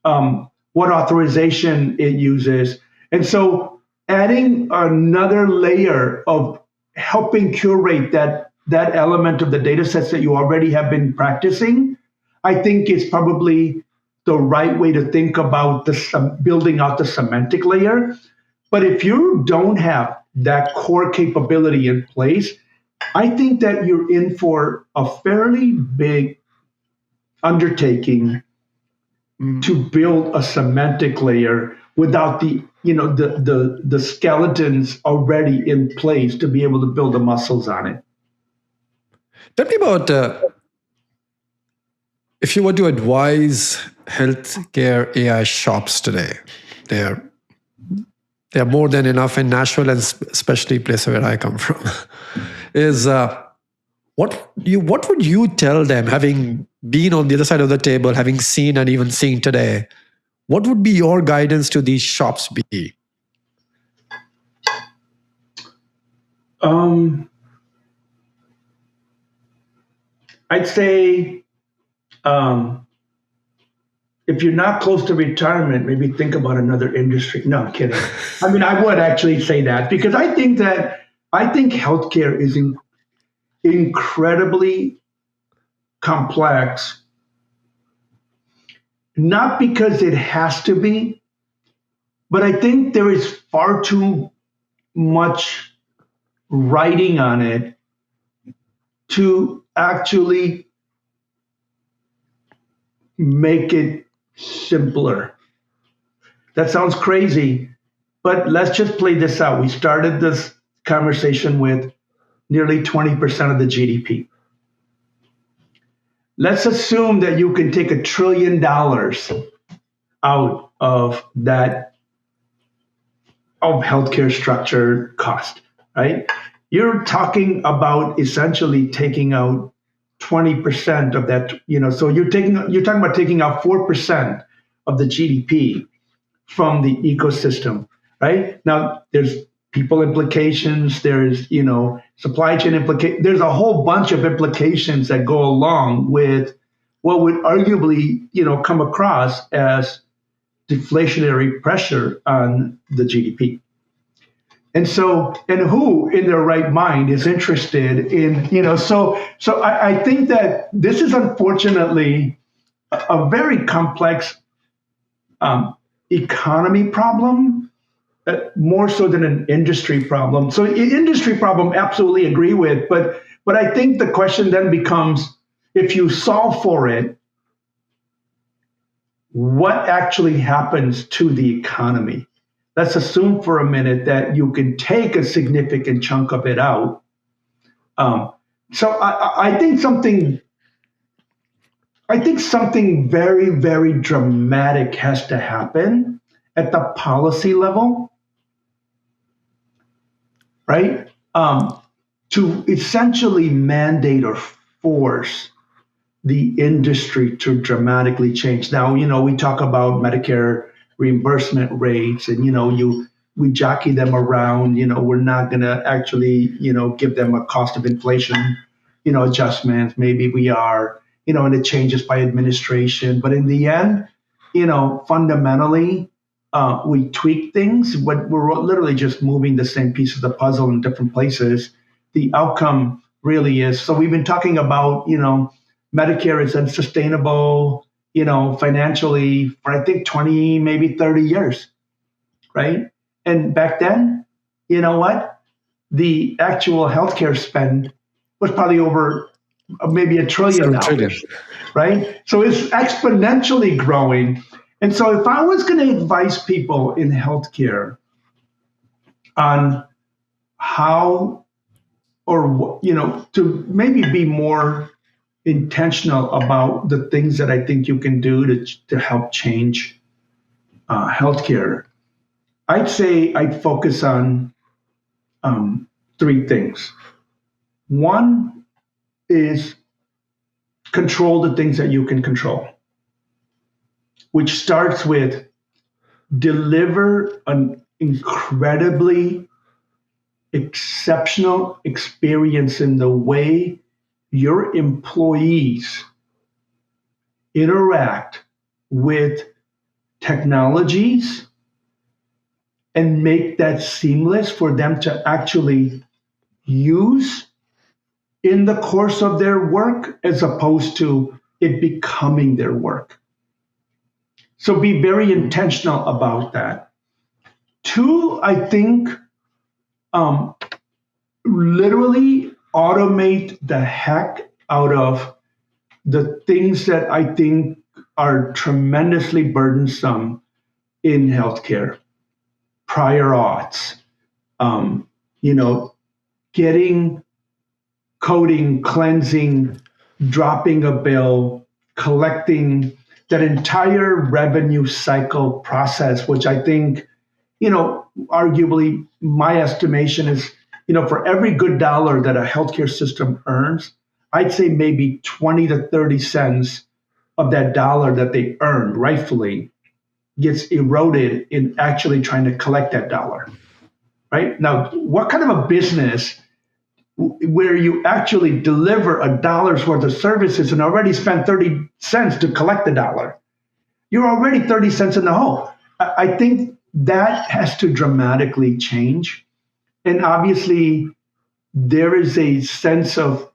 Speaker 2: what authorization it uses. And so adding another layer of helping curate that element of the data sets that you already have been practicing, I think is probably the right way to think about building out the semantic layer. But if you don't have that core capability in place, I think that you're in for a fairly big undertaking to build a semantic layer without the skeletons already in place to be able to build the muscles on it.
Speaker 1: Tell me about if you were to advise healthcare AI shops today. They're more than enough in Nashville, and especially place where I come from. Is what would you tell them, having been on the other side of the table, having seen and even seeing today? What would be your guidance to these shops be?
Speaker 2: I'd say if you're not close to retirement, maybe think about another industry. No, I'm kidding. I mean, I would actually say that, because I think healthcare is incredibly complex, not because it has to be, but I think there is far too much writing on it to actually make it simpler. That sounds crazy, but let's just play this out. We started this conversation with nearly 20% of the GDP. Let's assume that you can take $1 trillion out of that, of healthcare structure cost, right? You're talking about essentially taking out 20% of that, so you're talking about taking out 4% of the GDP from the ecosystem, right? Now there's people implications, there's, supply chain implications, there's a whole bunch of implications that go along with what would arguably, come across as deflationary pressure on the GDP. And so, and who in their right mind is interested in, so I think that this is unfortunately a very complex economy problem, more so than an industry problem. So industry problem, absolutely agree with, but I think the question then becomes, if you solve for it, what actually happens to the economy? Let's assume for a minute that you can take a significant chunk of it out. So I think something very, very dramatic has to happen at the policy level, right? To essentially mandate or force the industry to dramatically change. Now, we talk about Medicare reimbursement rates, and we jockey them around. We're not going to actually give them a cost of inflation adjustment. Maybe we are, and it changes by administration. But in the end, fundamentally, we tweak things, but we're literally just moving the same piece of the puzzle in different places. The outcome really is. So we've been talking about, Medicare is unsustainable, financially for I think 20, maybe 30 years, right? And back then, you know what? The actual healthcare spend was probably over maybe $1 trillion, right? So it's exponentially growing. And so if I was going to advise people in healthcare on how, or to maybe be more intentional about the things that I think you can do to help change healthcare, I'd say I'd focus on 3 things. One is control the things that you can control, which starts with deliver an incredibly exceptional experience in the way your employees interact with technologies, and make that seamless for them to actually use in the course of their work, as opposed to it becoming their work. So be very intentional about that. 2, I think literally automate the heck out of the things that I think are tremendously burdensome in healthcare. Prior auths, getting, coding, cleansing, dropping a bill, collecting, that entire revenue cycle process, which I think, arguably my estimation is, for every good dollar that a healthcare system earns, I'd say maybe 20 to 30 cents of that dollar that they earned rightfully gets eroded in actually trying to collect that dollar, right? Now, what kind of a business where you actually deliver a dollar's worth of services and already spend 30 cents to collect the dollar? You're already 30 cents in the hole. I think that has to dramatically change. And obviously, there is a sense of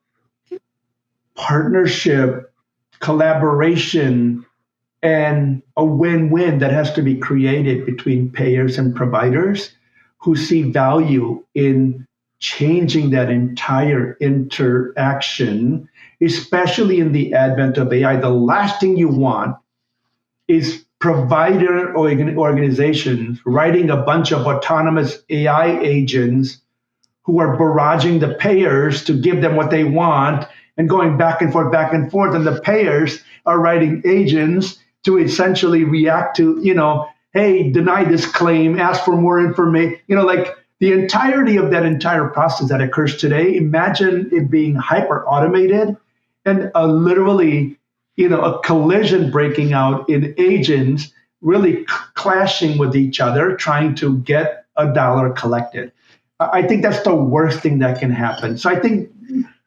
Speaker 2: partnership, collaboration, and a win-win that has to be created between payers and providers who see value in changing that entire interaction, especially in the advent of AI. The last thing you want is provider organizations writing a bunch of autonomous AI agents who are barraging the payers to give them what they want and going back and forth. And the payers are writing agents to essentially react to, hey, deny this claim, ask for more information, like the entirety of that entire process that occurs today. Imagine it being hyper automated and literally, a collision breaking out in agents really clashing with each other, trying to get a dollar collected. I think that's the worst thing that can happen. So I think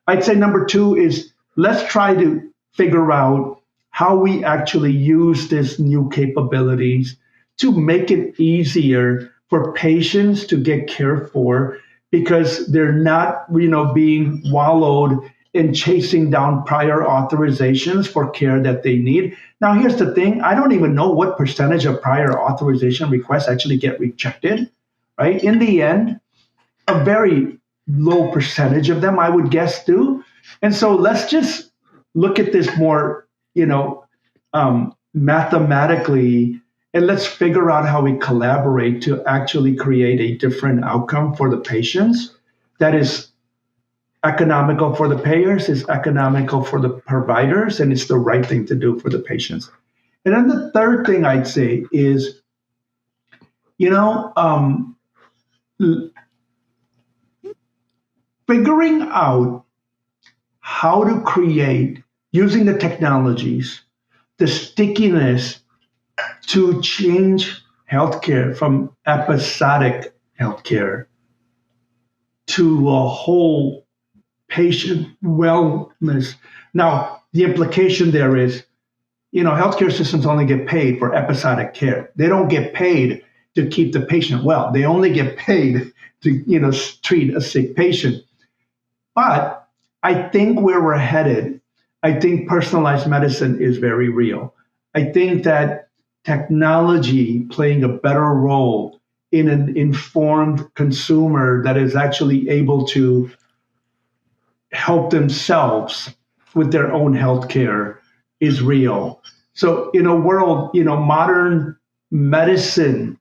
Speaker 2: I'd say number 2 is let's try to figure out how we actually use these new capabilities to make it easier for patients to get cared for, because they're not, being wallowed in chasing down prior authorizations for care that they need. Now, here's the thing. I don't even know what percentage of prior authorization requests actually get rejected, right? In the end, a very low percentage of them, I would guess, do. And so let's just look at this more, mathematically, and let's figure out how we collaborate to actually create a different outcome for the patients that is economical for the payers, is economical for the providers, and it's the right thing to do for the patients. And then the third thing I'd say is, figuring out how to create, using the technologies, the stickiness to change healthcare from episodic healthcare to a whole patient wellness. Now, the implication there is, healthcare systems only get paid for episodic care. They don't get paid to keep the patient well. They only get paid to, treat a sick patient. But I think where we're headed, I think personalized medicine is very real. I think that technology playing a better role in an informed consumer that is actually able to help themselves with their own healthcare is real. So in a world, modern medicine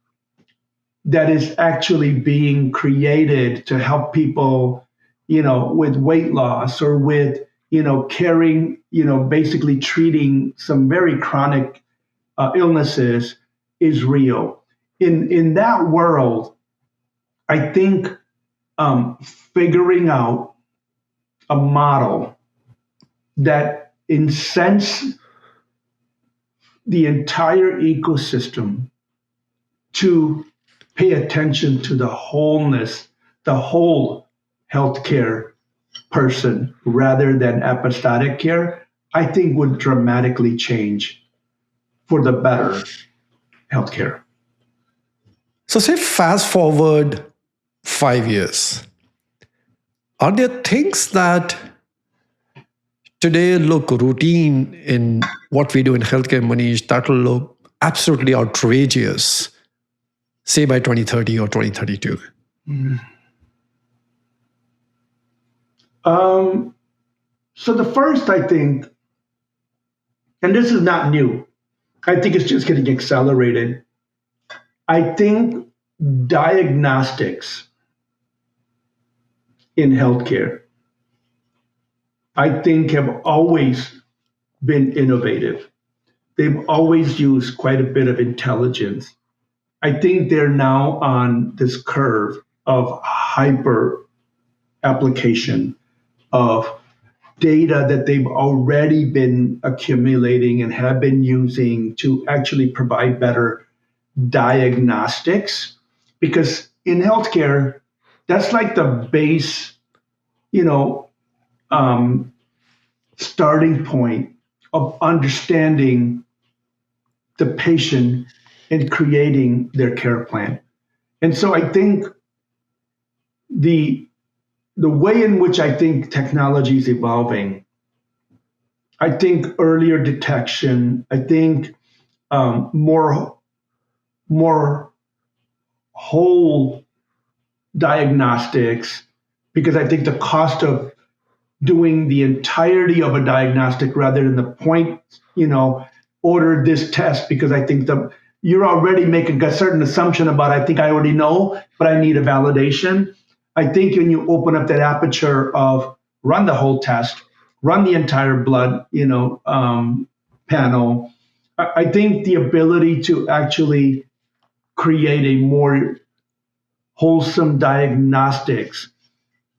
Speaker 2: that is actually being created to help people, with weight loss or with, caring, basically treating some very chronic illnesses is real. In that world, I think figuring out a model that incents the entire ecosystem to pay attention to the wholeness, the whole healthcare person rather than episodic care, I think would dramatically change for the better healthcare.
Speaker 1: So, say fast forward 5 years. Are there things that today look routine in what we do in healthcare, Manish, that will look absolutely outrageous, say by 2030 or 2032?
Speaker 2: So the first, I think, and this is not new, I think it's just getting accelerated. I think diagnostics in healthcare, I think, have always been innovative. They've always used quite a bit of intelligence. I think they're now on this curve of hyper application of data that they've already been accumulating and have been using to actually provide better diagnostics. Because in healthcare, that's like the base, starting point of understanding the patient and creating their care plan. And so I think the way in which I think technology is evolving, I think earlier detection, I think more whole diagnostics, because I think the cost of doing the entirety of a diagnostic rather than the point, order this test because I think you're already making a certain assumption about, I think I already know, but I need a validation. I think when you open up that aperture of run the whole test, run the entire blood, panel, I think the ability to actually create a more wholesome diagnostics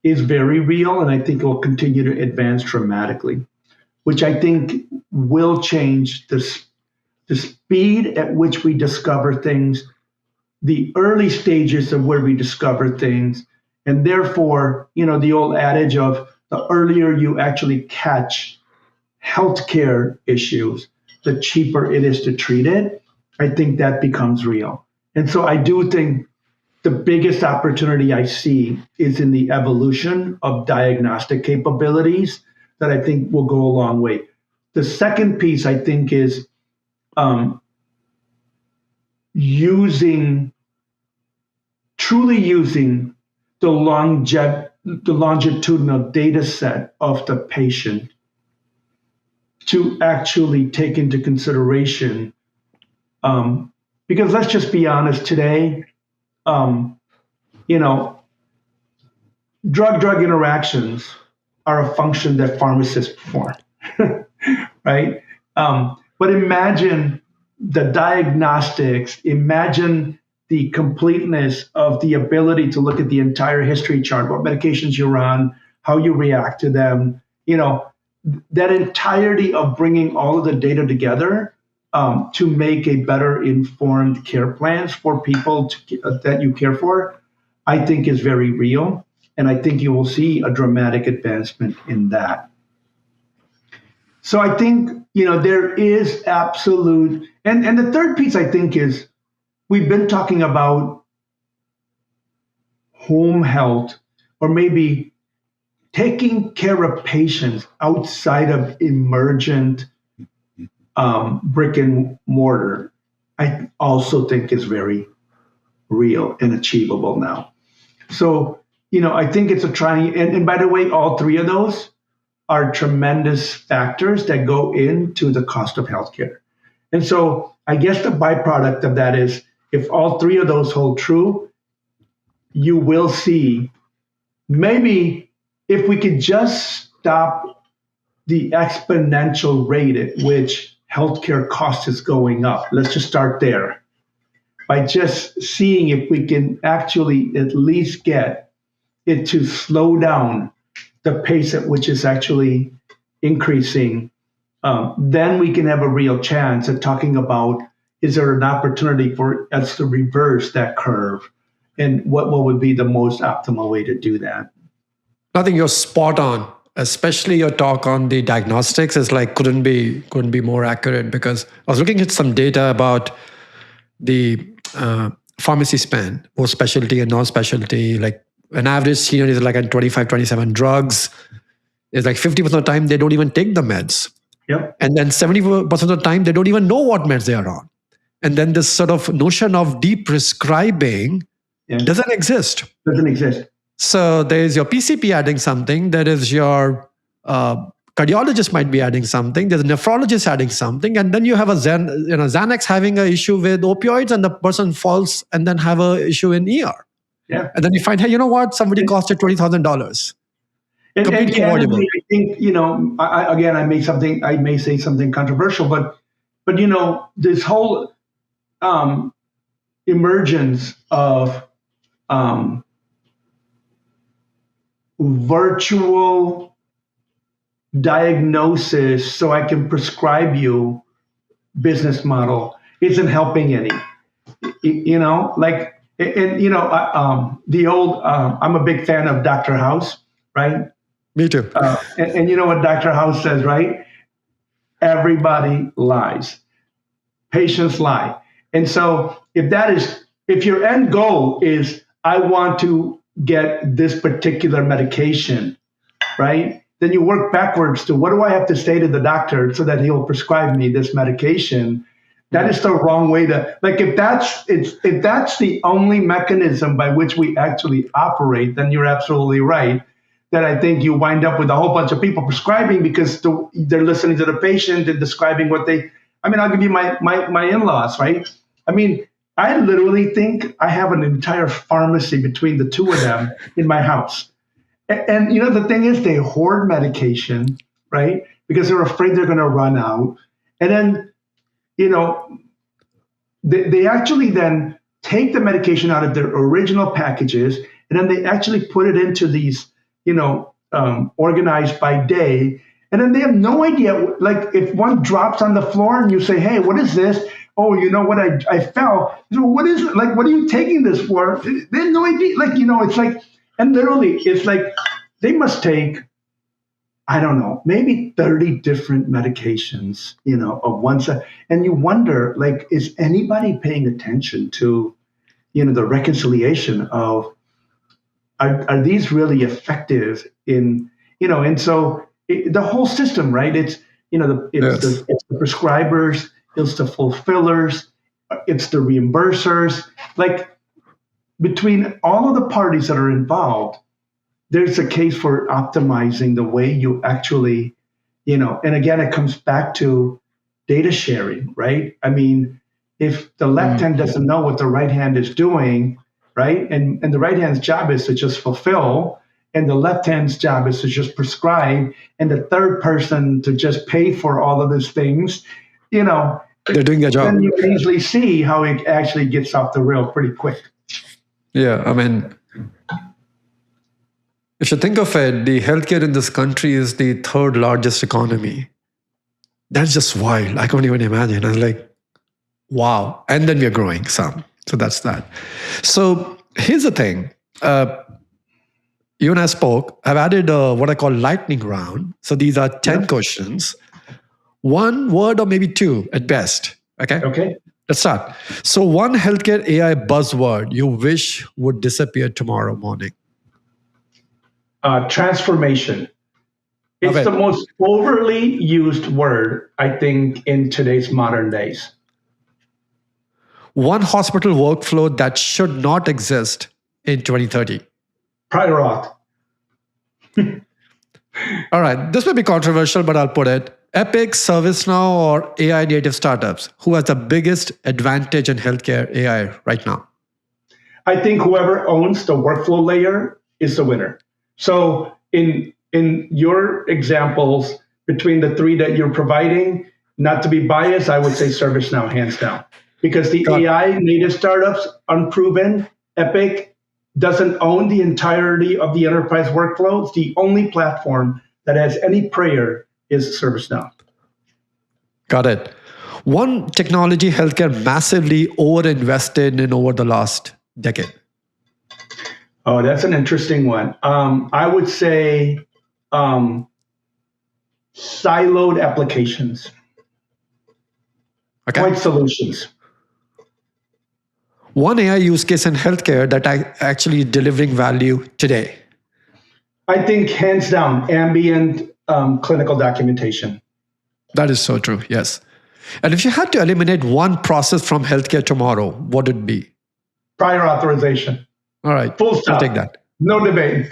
Speaker 2: is very real, and I think it will continue to advance dramatically, which I think will change the speed at which we discover things, the early stages of where we discover things, and therefore, the old adage of the earlier you actually catch healthcare issues, the cheaper it is to treat it. I think that becomes real. And so I do think the biggest opportunity I see is in the evolution of diagnostic capabilities that I think will go a long way. The second piece, I think, is truly using the longitudinal data set of the patient to actually take into consideration. Because let's just be honest today, um, you know, drug interactions are a function that pharmacists perform, right? But imagine the diagnostics, imagine the completeness of the ability to look at the entire history chart, what medications you're on, how you react to them, that entirety of bringing all of the data together to make a better informed care plans for people that you care for, I think is very real. And I think you will see a dramatic advancement in that. So I think, there is absolute, and the third piece I think is we've been talking about home health, or maybe taking care of patients outside of emergent brick and mortar. I also think is very real and achievable now. So, I think it's a trying, and by the way, all three of those are tremendous factors that go into the cost of healthcare. And so I guess the byproduct of that is if all three of those hold true, you will see maybe if we could just stop the exponential rate at which healthcare cost is going up. Let's just start there by just seeing if we can actually at least get it to slow down the pace at which it's actually increasing. Then we can have a real chance at talking about, is there an opportunity for us to reverse that curve, and what would be the most optimal way to do that?
Speaker 1: I think you're spot on. Especially your talk on the diagnostics is like couldn't be more accurate, because I was looking at some data about the pharmacy spend, both specialty and non-specialty. Like an average senior is like at 25, 27 drugs. It's like 50% of the time they don't even take the meds.
Speaker 2: Yep.
Speaker 1: And then 70% of the time they don't even know what meds they are on. And then this sort of notion of deprescribing doesn't exist.
Speaker 2: Doesn't exist.
Speaker 1: So there's your PCP adding something. There is your cardiologist might be adding something. There's a nephrologist adding something. And then you have a Xanax having an issue with opioids, and the person falls and then have an issue in ER.
Speaker 2: Yeah.
Speaker 1: And then you find, hey, you know what? Somebody costed $20,000.
Speaker 2: And
Speaker 1: Completely avoidable.
Speaker 2: I think, I may say something controversial, but this whole emergence of virtual diagnosis so I can prescribe you business model isn't helping any. The old, I'm a big fan of Dr. House, right?
Speaker 1: Me too.
Speaker 2: And you know what Dr. House says, right? Everybody lies. Patients lie. And so if your end goal is, I want to get this particular medication, right? Then you work backwards to, what do I have to say to the doctor so that he'll prescribe me this medication? That is the wrong way to, like, if that's the only mechanism by which we actually operate, then you're absolutely right. That I think you wind up with a whole bunch of people prescribing because they're listening to the patient and describing what I'll give you my in-laws, right? I literally think I have an entire pharmacy between the two of them in my house. And the thing is, they hoard medication, right? Because they're afraid they're going to run out. And then, they actually then take the medication out of their original packages, and then they actually put it into these, organized by day. And then they have no idea, like if one drops on the floor and you say, hey, what is this? Oh, you know what? I fell. So what is it? Like, what are you taking this for? They have no idea. Like, it's like, and literally it's like they must take, I don't know, maybe 30 different medications, of one set. And you wonder, like, is anybody paying attention to, the reconciliation of, are these really effective in, and so the whole system, right? It's, it's the prescribers, it's the fulfillers, it's the reimbursers. Like, between all of the parties that are involved, there's a case for optimizing the way you actually, And again, it comes back to data sharing, right? I mean, if the left hand doesn't know what the right hand is doing, right? And the right hand's job is to just fulfill, and the left hand's job is to just prescribe, and the third person to just pay for all of these things, you know,
Speaker 1: They're doing their
Speaker 2: then
Speaker 1: job.
Speaker 2: you can easily see how it actually gets off the rail pretty quick.
Speaker 1: Yeah, I mean, if you think of it, the healthcare in this country is the third largest economy. That's just wild. I can't even imagine. I was like, wow. And then we're growing some. So that's that. So here's the thing. You and I spoke. I've added what I call lightning round. So these are 10 questions, one word or maybe two at best. Okay.
Speaker 2: Okay.
Speaker 1: Let's start. So one healthcare AI buzzword you wish would disappear tomorrow morning.
Speaker 2: Transformation. It's
Speaker 1: Okay.
Speaker 2: the most overly used word, I think, in today's modern days.
Speaker 1: One hospital workflow that should not exist in 2030.
Speaker 2: Prior auth.
Speaker 1: All right. This may be controversial, but I'll put it. Epic, ServiceNow, or AI native startups? Who has the biggest advantage in healthcare AI right now?
Speaker 2: I think whoever owns the workflow layer is the winner. So in your examples, between the three that you're providing, not to be biased, I would say ServiceNow, hands down. Because the AI native startups, unproven, Epic, doesn't own the entirety of the enterprise workflows. The only platform that has any prayer is ServiceNow.
Speaker 1: Got it. One technology healthcare massively overinvested in over the last decade.
Speaker 2: Oh, that's an interesting one. I would say siloed applications,
Speaker 1: Okay.
Speaker 2: point solutions.
Speaker 1: One AI use case in healthcare that actually delivering value today.
Speaker 2: I think hands down, ambient clinical documentation.
Speaker 1: That is so true. Yes. And if you had to eliminate one process from healthcare tomorrow, what would it be?
Speaker 2: Prior authorization.
Speaker 1: All right.
Speaker 2: Full stop.
Speaker 1: I'll take that.
Speaker 2: No debate.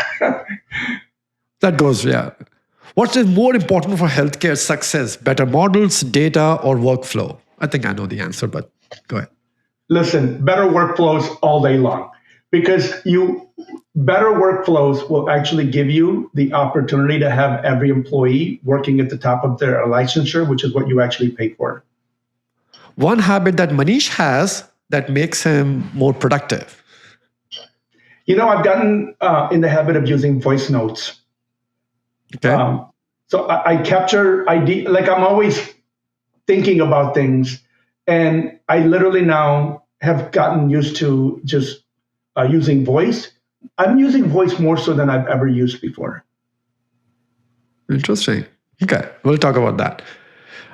Speaker 1: That goes, yeah. What is more important for healthcare success? Better models, data, or workflow? I think I know the answer, but go ahead.
Speaker 2: Listen, better workflows all day long, because better workflows will actually give you the opportunity to have every employee working at the top of their licensure, which is what you actually pay for.
Speaker 1: One habit that Manish has that makes him more productive.
Speaker 2: I've gotten in the habit of using voice notes.
Speaker 1: Okay.
Speaker 2: So I capture idea, like I'm always thinking about things, and I literally now have gotten used to just using voice. I'm using voice more so than I've ever used before.
Speaker 1: Interesting. Okay. We'll talk about that.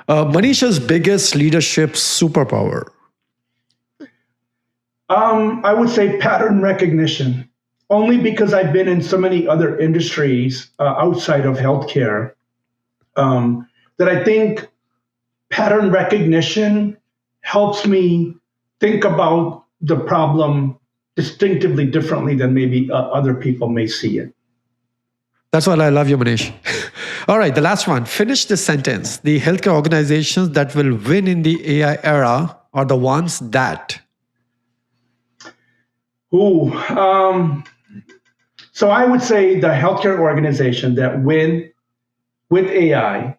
Speaker 1: Manish's biggest leadership superpower.
Speaker 2: I would say pattern recognition, only because I've been in so many other industries outside of healthcare that I think pattern recognition helps me think about the problem distinctively differently than maybe other people may see it.
Speaker 1: That's why I love you, Manish. All right, the last one. Finish this sentence. The healthcare organizations that will win in the AI era are the ones that.
Speaker 2: So I would say the healthcare organization that win with AI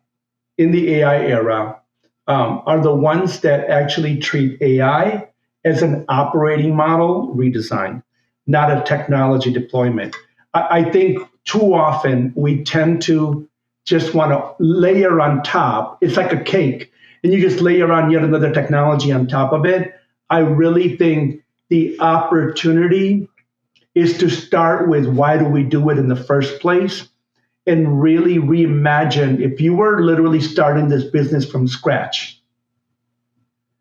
Speaker 2: in the AI era are the ones that actually treat AI as an operating model redesign, not a technology deployment. I think too often we tend to just want to layer on top. It's like a cake, and you just layer on yet another technology on top of it. I really think the opportunity is to start with why do we do it in the first place, and really reimagine if you were literally starting this business from scratch,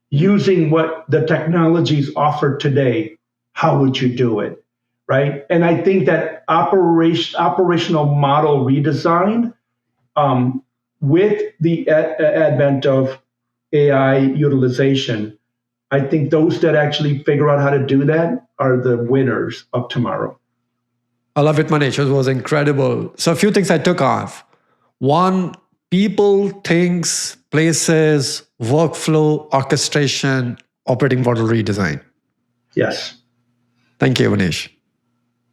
Speaker 2: using what the technologies offer today, how would you do it, right? And I think that operational model redesign with the advent of AI utilization, I think those that actually figure out how to do that are the winners of tomorrow.
Speaker 1: I love it, Manish. It was incredible. So a few things I took off. One, people, things, places, workflow, orchestration, operating model redesign.
Speaker 2: Yes.
Speaker 1: Thank you, Manish.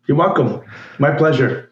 Speaker 2: You're welcome. My pleasure.